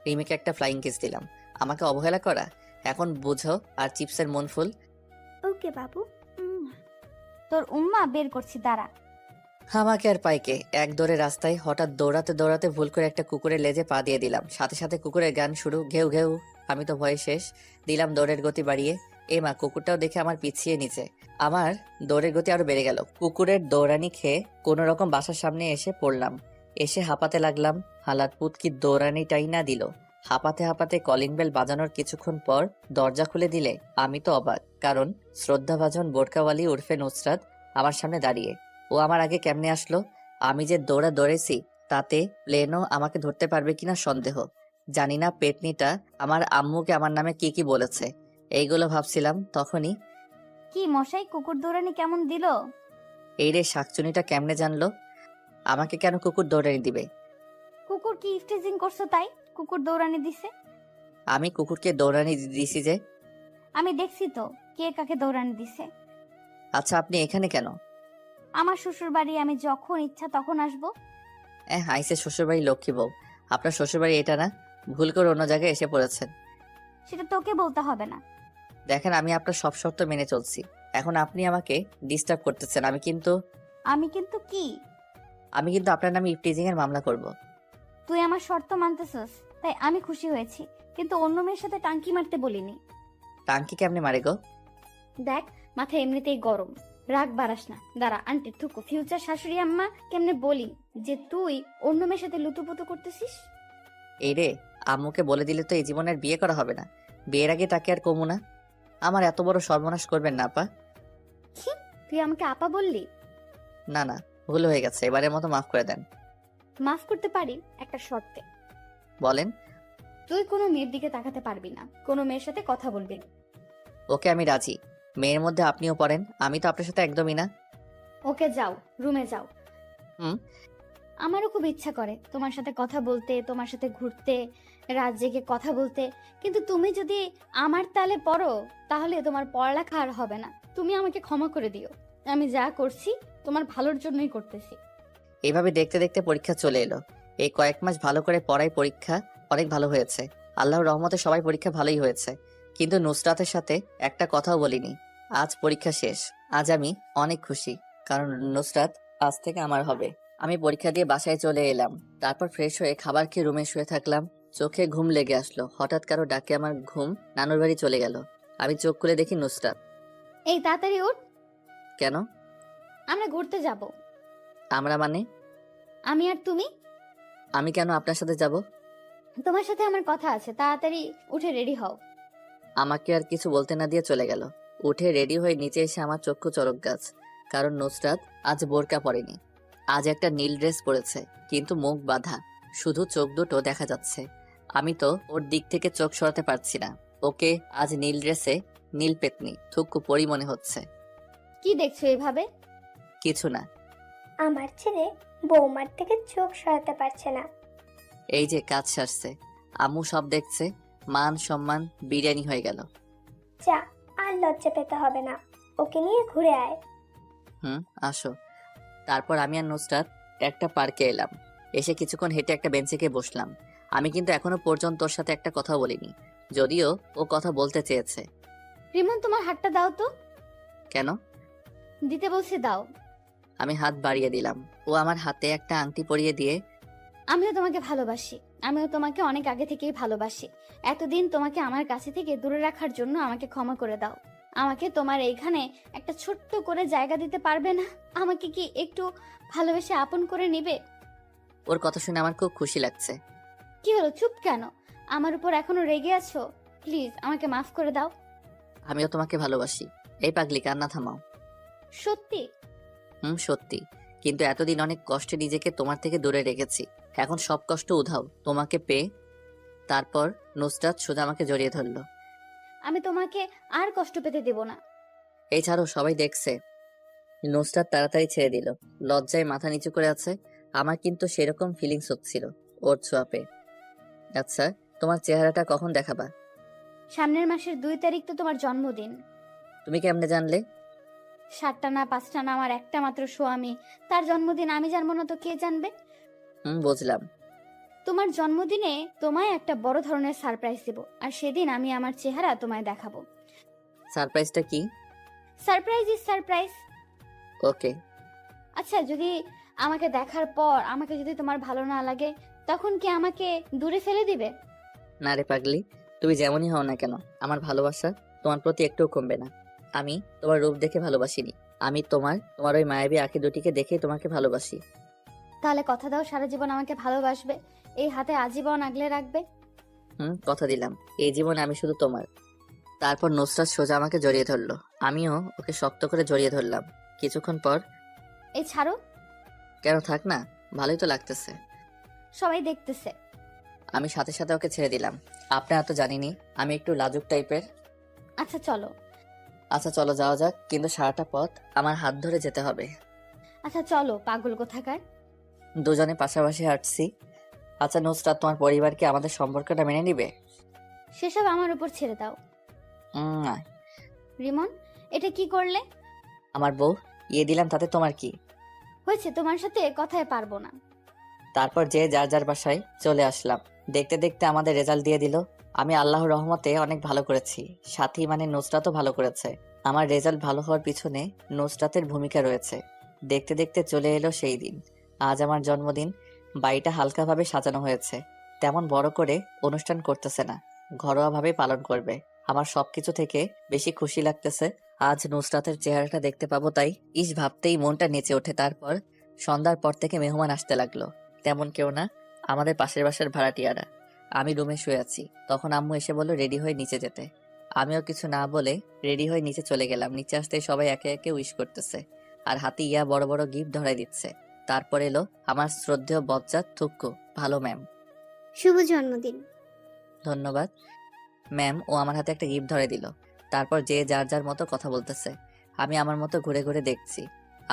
রিমিকে একটা ফ্লাইং কিস দিলাম। আমাকে অবহেলা করা এখন বুঝো, আর চিপসের মন ফুল। ওকে বাবু। তোর উম্মা বের করছি, দাঁড়া। আমাকে আর পাইকে এক দৌড়ে রাস্তায় হঠাৎ দৌড়াতে দৌড়াতে ভুল করে একটা কুকুরের লেজে পা দিয়ে দিলাম। সাথে সাথে কুকুরের গান শুরু, ঘেউ ঘেউ। আমি তো ভয়ে শেষ। দিলাম দৌড়ের গতি বাড়িয়ে। মা, কুকুরটাও দেখে আমার পিছিয়ে নিচে। আমার দৌড়ের গতি আরো বেড়ে গেল। কুকুরের দৌড়ানি খেয়ে কোনো রকম বাসার সামনে এসে পড়লাম। এসে হাঁপাতে লাগলাম। হালাত পুত কি দৌড়ানিটাই না দিল। হাঁপাতে হাঁপাতে কলিং বেল বাজানোর কিছুক্ষণ পর দরজা খুলে দিলে আমি তো অবাক, কারণ শ্রদ্ধাভাজন বোরকাওয়ালি উর্ফে নুসরাত আমার সামনে দাঁড়িয়ে। ও আমার আগে কেমনে আসলো? আমি যে দৌড়েছি তাতে প্লেনও আমাকে ধরতে পারবে কিনা সন্দেহ। জানি না পেটনিটা আমার আম্মুকে আমার নামে কি কি বলেছে। এইগুলো ভাবছিলাম তখনই কি মশাই, কুকুর দৌড়ানি কেমন দিল? এই রে শাকচুনিটা কেমনে জানলো? আমাকে কেন কুকুর দৌড়ানি দিবে? কুকুর কি ইফটিজিং করছো তাই কুকুর দৌড়ানি দিছে? আমি কুকুরকে দৌড়ানি দিছি যে? আমি দেখছি তো কে কাকে দৌড়ানি দিছে। আচ্ছা, আপনি এখানে কেন? আমার শ্বশুর বাড়ি, আমি যখন ইচ্ছা তখন আসবো। আইসে শ্বশুরবাড়ি লক্ষ্মী বউ। আপনার শ্বশুরবাড়ি এটা না? ভুল করে অন্য জায়গায় এসে পড়েছেন। সেটা তোকে বলতে হবে না। দেখেন, আমি আপনার সব শর্ত মেনে চলছি। এখন আপনি আমাকে ডিস্টার্ব করতেছেন। আমি কিন্তু কি? আপনার নামে ইফটিজিং এর মামলা করব। তুই আমার শর্ত মানতেছস তাই আমি খুশি হয়েছি, কিন্তু অন্য মেয়ের সাথে টাঙ্কি মারতে বলিনি। টাঙ্কি কেমনে মারে গো? দেখ, মাথা এমনিতেই গরম, রাগ বাড়াস না। দাঁড়া, আন্টি থুকু ফিউচার শাশুড়ি আম্মা কেমনে বলি যে তুই অন্য মেয়ের সাথে লুতুপুতু করতেছিস। এই রে, আম্মুকে বলে দিলে তো এই জীবনের বিয়ে করা হবে না। বিয়ের আগে তাকে আর কমু না। আমার এত বড় সর্বনাশ করবেন না আপা। তুই আমাকে আপা বললি? না না, ভুল হয়ে গেছে, এবারের মতো মাফ করে দেন। মাফ করতে পারি একটা শর্তে। বলেন। তুই কোনো মেয়ের দিকে তাকাতে পারবি না, কোনো মেয়ের সাথে কথা বলবি না। ওকে, আমি রাজি। মেয়ের মধ্যে আপনিও পড়েন। আমি তো আপনার সাথে একদমই না। ওকে, যাও, রুমে যাও। হুম। আমারও খুব ইচ্ছা করে তোমার সাথে কথা বলতে, তোমার সাথে ঘুরতে, রাত জেগে কথা বলতে, কিন্তু তুমি যদি আমার তালে পড়ো তাহলে তোমার পড়ালেখা আর হবে না। তুমি আমাকে ক্ষমা করে দিও। আমি যা করছি তোমার ভালোর জন্যই করতেছি। এইভাবে দেখতে দেখতে পরীক্ষা চলে এলো। এই কয়েক মাস ভালো করে পড়াই পরীক্ষা অনেক ভালো হয়েছে। আল্লাহর রহমতে সবাই পরীক্ষা ভালোই হয়েছে, কিন্তু নুসরাতের সাথে একটা কথাও বলিনি। আজ পরীক্ষা শেষ। আজ আমি অনেক খুশি, কারণ নুসরাত আজ থেকে আমার হবে। আমি পরীক্ষা দিয়ে বাসায় চলে এলাম। তারপর ফ্রেশ হয়ে খাবার খেয়ে রুমে শুয়ে থাকলাম। চোখে ঘুম লেগে আসলো। হঠাৎ কারো ডাকে আমার ঘুম নানুর বাড়ি চলে গেল। আমি চোখ খুলে দেখি নুসরাত। এই তাড়াতাড়ি উঠ, কেন? আমরা ঘুরতে যাব। আমরা মানে? আমি আর তুমি। আমি কেন আপনার সাথে যাব? তোমার সাথে আমার কথা আছে, তাড়াতাড়ি উঠে রেডি হও। আমাকে আর কিছু বলতে না দিয়ে চলে গেল। উঠে রেডি হয়ে নিচে এসে আমার চক্ষু চড়ক গাছ, কারণ নুসরাত আজ বোরকা পরেনি। আজ একটা নীল ড্রেস পরেছে, কিন্তু মুখ বাঁধা, শুধু চোখ দুটো দেখা যাচ্ছে। আমি তো ওর দিক থেকে চোখ সরাতে পারছি না। ওকে আজ নীল ড্রেসে নীল পেতনি থুকু পরি মনে হচ্ছে। কি দেখছো এভাবে? কিছু না। আমার ছেলে বৌমার থেকে চোখ সরাতে পারছে না। এই যে কাজ সারছে, আম্মু সব দেখছে। মান সম্মান বিরিয়ানি হয়ে গেল। যা, আর লজ্জা পেতে হবে না, ওকে নিয়ে ঘুরে আয়। আসো। তারপর আমি আর নুসরাত একটা পার্কে এলাম। এসে কিছুক্ষণ হেঁটে একটা বেঞ্চে গিয়ে বসলাম। আমি কিন্তু এখনো পর্যন্ত ওর সাথে একটা কথা বলিনি, যদিও ও কথা বলতে চেয়েছে। রিমন, তোমার হাতটা দাও তো। কেন? দিতে বলছি, দাও। আমি হাত বাড়িয়ে দিলাম। ও আমার হাতে একটা আংটি পরিয়ে দিয়ে, আমিও তোমাকে ভালোবাসি, আমিও তোমাকে অনেক আগে থেকেই ভালোবাসি। এতদিন তোমাকে আমার কাছে থেকে দূরে রাখার জন্য আমাকে ক্ষমা করে দাও। আমাকে তোমার এইখানে একটা ছোট্ট করে জায়গা দিতে পারবে না? আমাকে কি একটু ভালোবেসে আপন করে নিবে? ওর কথা শুনে আমার খুব খুশি লাগছে। কি হলো, চুপ কেন? আমার উপর এখনো রেগে আছো? প্লিজ আমাকে মাফ করে দাও। আমিও তোমাকে ভালোবাসি। এই পাগলি, কান্না থামাও। সত্যি? সত্যি। কিন্তু এতদিন অনেক কষ্টে নিজেকে তোমার থেকে দূরে রেখেছি। এখন সব কষ্ট উধাও তোমাকে পেয়ে। তারপর নুসরাত সোজা আমাকে জড়িয়ে ধরলো। আমি তোমাকে আর কষ্ট পেতে দেব না। এই ছাড়ো, সবাই দেখছে। নুসরাত তাড়াতাড়ি ছেড়ে দিল। লজ্জায় মাথা নিচু করে আছে। আমার কিন্তু সেরকম ফিলিংস হচ্ছিল ওর ছোঁয়া পেয়ে। আচ্ছা, তোমার চেহারাটা কখন দেখাবা? সামনের মাসের 2 তারিখ তো তোমার জন্মদিন। তুমি কেমনে জানলে? 7টা না 5টা না, আমার একটা মাত্র স্বামী, তার জন্মদিন আমি জানবো না তো কে জানবে? বুঝলাম। তোমার জন্মদিনে তোমায় একটা বড় ধরনের সারপ্রাইজ দেব, আর সেদিন আমি আমার চেহারা তোমায় দেখাবো। সারপ্রাইজটা কি? Surprise is surprise. ওকে। আচ্ছা, যদি আমাকে দেখার পর আমাকে যদি তোমার ভালো না লাগে, তখন কি আমাকে দূরে ফেলে দিবে? না রে পাগলি, তুমি যেমনই হও না কেন, আমার ভালোবাসা তোমার প্রতি একটুও কমবে না। আমি তোমার রূপ দেখে ভালোবাসিনি, আমি তোমার ওই মায়াবী আঁখি দুটিকে দেখেই তোমাকে ভালোবাসি। তাহলে কথা দাও সারা জীবন আমাকে ভালোবাসবে, এই হাতে আজীবন আগলে রাখবে। কথা দিলাম, এই জীবনে আমি শুধু তোমার। তারপর নুসরাত সোজা আমাকে জড়িয়ে ধরলো, আমিও ওকে শক্ত করে জড়িয়ে ধরলাম। কিছুক্ষণ পর, এই ছাড়ো, কেন, থাক না, ভালোই তো লাগতেছে। সবাই দেখতেছে। আমি সাথে সাথে ওকে ছেড়ে দিলাম। আপনারা তো জানিনি আমি একটু লাজুক টাইপের। আচ্ছা চলো। আচ্ছা চলো যাওয়া যাক, কিন্তু সারাটা পথ আমার হাত ধরে যেতে হবে। আচ্ছা চলো, পাগল কোথাকার। দুজনে পাশাপাশি হাঁটছি। আচ্ছা নুসরাত, তোমার পরিবার কি আমাদের সম্পর্কটা মেনে নিবে? সেসব আমার উপর ছেড়ে দাও। না। রিমন, এটা কি করলে? আমার বউ দিলাম, তাতে তোমার কি? হয়েছে, তোমার সাথে কথায় পারবো না। তারপর যে যার যার বাসায় চলে আসলাম। দেখতে দেখতে আমাদের রেজাল্ট দিয়ে দিল। আমি আল্লাহর রহমতে অনেক ভালো করেছি, সাথী মানে নুসরাতও ভালো করেছে। আমার রেজাল্ট ভালো হওয়ার পিছনে নুসরাতের ভূমিকা রয়েছে। দেখতে দেখতে চলে এলো সেই দিন। আজ আমার জন্মদিন। বাড়িটা হালকাভাবে সাজানো হয়েছে, তেমন বড় করে অনুষ্ঠান করতেছে না, ঘরোয়াভাবে পালন করবে। আমার সবকিছু থেকে বেশি খুশি লাগতেছে আজ নুসরাতের চেহারাটা দেখতে পাবো, তাই ভাবতেই মনটা নেচে ওঠে। তারপর সন্ধ্যার পর থেকে মেহমান আসতে লাগলো। তেমন কেউ না, আমাদের পাশের বাসার ভাড়াটিয়ারা। আমি রুমে শুয়ে আছি, তখন আম্মু এসে বলল রেডি হয়ে নিচে যেতে। আমিও কিছু না বলে রেডি হয়ে নিচে চলে গেলাম। নিচে আসতে সবাই একে একে উইশ করতেছে আর হাতে বড় বড় গিফট ধরাই দিচ্ছে। তারপর এলো আমার শ্রদ্ধেয় বজ্জাত থুক্কু, ভালো ম্যাম। শুভ জন্মদিন। ধন্যবাদ ম্যাম। ও আমার হাতে একটা গিফট ধরে দিল। তারপর যে যার যার মতো কথা বলতেছে। আমি আমার মতো ঘুরে ঘুরে দেখছি।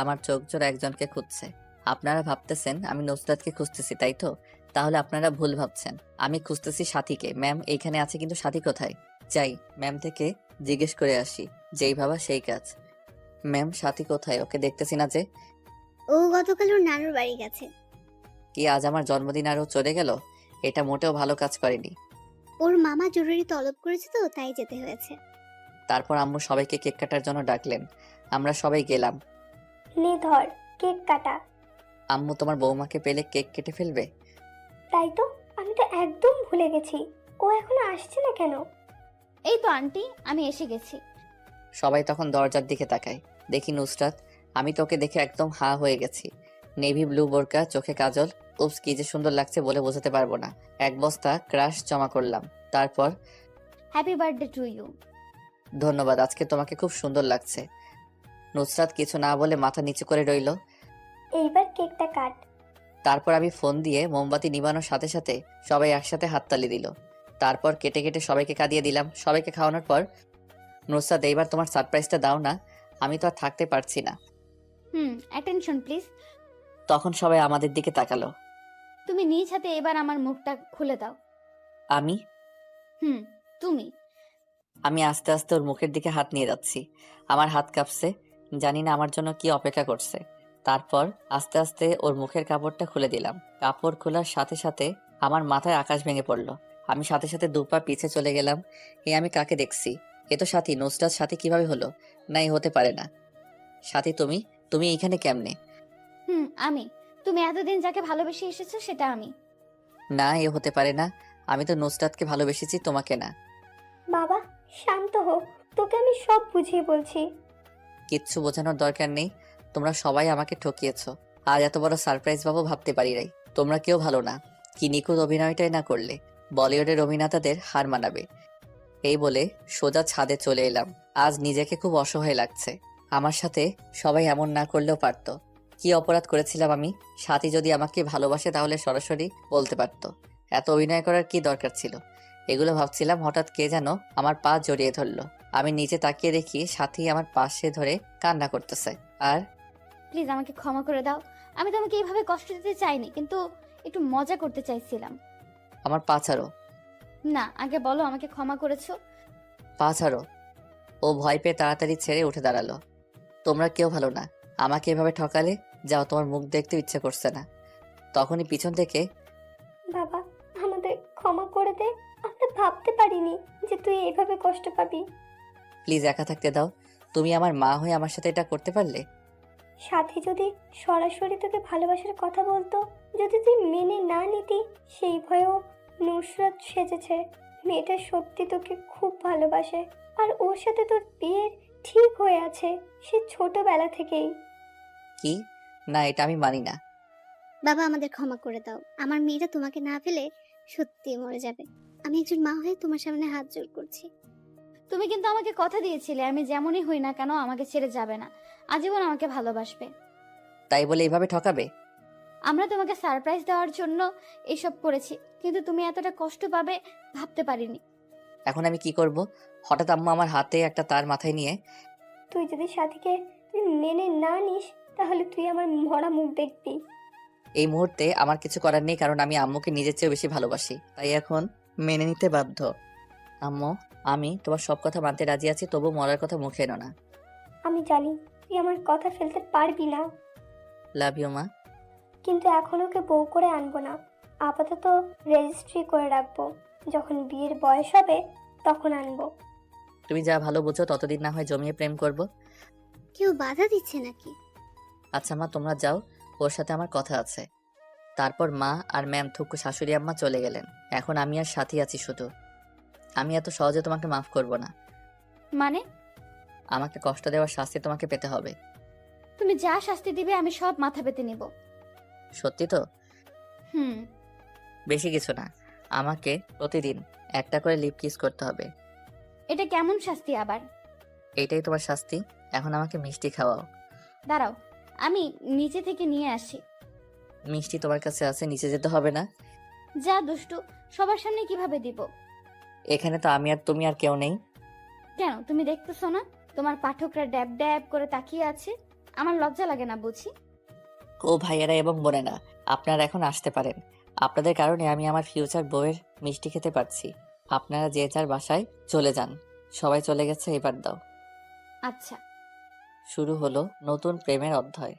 আমার চোখ জোড়া একজনকে খুঁজছে। আপনারা ভাবতেছেন আমি নুসরাতকে খুঁজতেছি, তাই তো? তাহলে আপনারা ভুল ভাবছেন, আমি খুঁজতেছি সাথীকে। ম্যাম এইখানে আছে, কিন্তু সাথী কোথায়? যাই ম্যাম থেকে জিজ্ঞেস করে আসি। যেই ভাবা সেই কাজ। ম্যাম সাথী কোথায়? ওকে দেখতেছি না যে। ও গতকাল ওর নানুর বাড়ি গেছে। কি আজ আমার জন্মদিন আর ও চলে গেল? এটা মোটেও ভালো কাজ করেনি। ওর মামা জরুরি তলব করেছে তো, তাই যেতে হয়েছে। তারপর আম্মু সবাইকে কেক কাটার জন্য ডাকলেন। আমরা সবাই গেলাম। নে ধর কেক কাটা। আম্মু তোমার বৌমাকে পেলে কেক কেটে ফেলবে? তাই তো, আমি তো একদম ভুলে গেছি। ও এখনো আসছে না কেন? এই তো আন্টি, আমি এসে গেছি। সবাই তখন দরজার দিকে তাকায়। দেখি নুসরাত। আমি তোকে দেখে একদম হা হয়ে গেছি। নেভি ব্লু বোরকা, চোখে কাজল, উপস কি যে সুন্দর লাগছে বলে বোঝাতে পারবো না। এক বস্তা ক্রাশ জমা করলাম। তারপর হ্যাপি বার্থডে টু ইউ। ধন্যবাদ, আজকে তোমাকে খুব সুন্দর লাগছে। নুসরাত কিছু না বলে মাথা নিচু করে রইল। এইবার কেকটা কাট। তারপর আমি ফোন দিয়ে মোমবাতি নিবানোর সাথে সাথে সবাই একসাথে হাততালি দিল। তারপর কেটে কেটে সবাইকে কাঁদিয়ে দিলাম। সবাইকে খাওয়ানোর পর নুসরাত এইবার তোমার সারপ্রাইজটা দাও না, আমি তো আর থাকতে পারছি না। Attention please. তখন সবাই আমাদের দিকে তাকালো। তুমি নিজ হাতে এবার আমার মুখটা খুলে দাও। আমি তুমি। আমি আস্তে আস্তে ওর মুখের দিকে হাত নিয়ে যাচ্ছি। আমার হাত কাঁপছে, জানি না আমার জন্য কি অপেক্ষা করছে। তারপর আস্তে আস্তে ওর মুখের কাপড়টা খুলে দিলাম। কাপড় খোলার সাথে সাথে আমার মাথায় আকাশ ভেঙে পড়লো। আমি সাথে সাথে দুপা পিছে চলে গেলাম। আমি কাকে দেখছি? এ তো সাথী। নুসরাত সাথী কিভাবে হলো? না, এ হতে পারে না। সাথী তুমি তুমি এইখানে কেমনে? আমি। তুমি এতদিন যাকে ভালোবেসে এসেছো সেটা আমি। না, এ হতে পারে না। আমি তো নুসরাতকে ভালোবেসেছি, তোমাকে না। বাবা শান্ত হো, তোকে আমি সব বুঝিয়ে বলছি। কিচ্ছু বোঝানোর দরকার নেই। তোমরা সবাই আমাকে ঠকিয়েছো। আজ এত বড় সারপ্রাইজ পাবো ভাবতে পারি নাই। তোমরা কেউ ভালো না। কি নিখুঁত অভিনয়টাই না করলে, বলিউডের অভিনেতাদের হার মানাবে। এই বলে সোজা ছাদে চলে এলাম। আজ নিজেকে খুব অসহায় লাগছে। আমার সাথে সবাই এমন না করলেও পারতো। কি অপরাধ করেছিলাম আমি? সাথী যদি আমাকে ভালোবাসে তাহলে সরাসরি বলতে পারতো। এত অভিনয় করার কি দরকার ছিল? এগুলো ভাবছিলাম, হঠাৎ কে যেন আমার পা জড়িয়ে ধরলো। আমি নিচে তাকিয়ে দেখি সাথী আমার পাশে ধরে কান্না করতেছে। আর প্লিজ আমাকে ক্ষমা করে দাও। আমি তোমাকে এইভাবে কষ্ট দিতে চাইনি, কিন্তু একটু মজা করতে চাইছিলাম। আমার পা ছাড়ো। না, আগে বলো আমাকে ক্ষমা করেছো। পা ছাড়ো। ও ভয় পেয়ে তাড়াতাড়ি ছেড়ে উঠে দাঁড়ালো। তোমরা কেউ ভালো না। আমাকে এভাবে ঠকালে। যাও, তোমার মুখ দেখতে ইচ্ছে করছে না। তখনই পিছন থেকে বাবা আমাদের ক্ষমা করে দে, আমরা ভাবতে পারিনি যে তুই এইভাবে কষ্ট পাবি। প্লিজ একা থাকতে দাও। তুমি আমার মা হয়ে আমার সাথে এটা করতে পারলে? সাথী যদি সরাসরি তোকে ভালোবাসার কথা বলতো, যদি তুই মেনে না নিতি, সেই ভয়েও নুসরাত সেজেছে। মেয়েটা সত্যি তোকে খুব ভালোবাসে, আর ওর সাথে তোর বিয়ের ঠিক হয়ে আছে সে ছোটবেলা থেকেই। কি? না, এটা আমি মানি না। বাবা, আমাদের ক্ষমা করে দাও। আমার মেয়েটা তোমাকে না পেলে সত্যি মরে যাবে। আমি একজন মা হয়ে তোমার সামনে হাত জোড় করছি। তুমি কিন্তু আমাকে কথা দিয়েছিলে আমি যেমনই হই না কেন আমাকে ছেড়ে যাবে না, আজীবন আমাকে ভালোবাসবে। তাই বলে এইভাবে ঠকাবে? আমরা তোমাকে সারপ্রাইজ দেওয়ার জন্য এসব করেছি, কিন্তু তুমি এতটা কষ্ট পাবে ভাবতে পারিনি। এখন আমি কি করব? হঠাৎ আম্মু আমার হাতে একটা তার মাথায় নিয়ে, তুই যদি সাথীকে তুই মেনে না নিস, তাহলে তুই আমার মরা মুখ দেখবি। এই মুহূর্তে আমার কিছু করার নেই, কারণ আমি আম্মুকে নিজের চেয়েও বেশি ভালোবাসি, তাই এখন মেনে নিতে বাধ্য। আম্মু, আমি তোমার সব কথা মানতে রাজি আছি, তবু মরার কথা মুখে এনো না। আমি জানি তুই আমার কথা ফেলতে পারবি না, লাভ ইউ মা। কিন্তু এখন ওকে বউ করে আনবো না। আপাতত রেজিস্ট্রি করে রাখবো, যখন বিয়ের বয়স হবে তখন আনবো। তুমি যা ভালো বুঝো, ততদিন না হয় জমিয়ে প্রেম করব। কেউ বাধা দিচ্ছে নাকি? আচ্ছা মা, তোমরা যাও, ওর সাথে আমার কথা আছে। তারপর মা আর ম্যাম থুকু শাশুড়ি আম্মা চলে গেলেন। এখন আমি আর সাথী আছি শুধু। আমি এত সহজে তোমাকে মাফ করব না। মানে? আমাকে কষ্ট দেওয়ার শাস্তি তোমাকে পেতে হবে। তুমি যা শাস্তি দিবে আমি সব মাথা পেতে নিব। সত্যি তো? হুম। বেশি কিছু না, আমাকে প্রতিদিন একটা করে লিপ কিস করতে হবে। এটা কেমন শাস্তি আবার? এইটাই তোমার শাস্তি। এখন আমাকে মিষ্টি খাওয়াও। দাঁড়াও, আমি নিচে থেকে নিয়ে আসি। মিষ্টি তোমার কাছে আছে, নিচে যেতে হবে না। যা দুষ্টু, সবার সামনে কিভাবে দিব? এখানে তো আমি আর তুমি আর কেউ নেই। কেন, তুমি দেখতেছো না তোমার পাঠকরা ড্যাব ড্যাব করে তাকিয়ে আছে? আমার লজ্জা লাগে না বুঝি? ও ভাইয়েরা এবং বোনেরা, আপনারা এখন আসতে পারেন। আপনাদের কারণে আমি আমার ফিউচার বউয়ের মিষ্টি খেতে পারছি। আপনারা যে যার বাসায় চলে যান। সবাই চলে গেছে, এবার দাও। আচ্ছা। শুরু হলো নতুন প্রেমের অধ্যায়।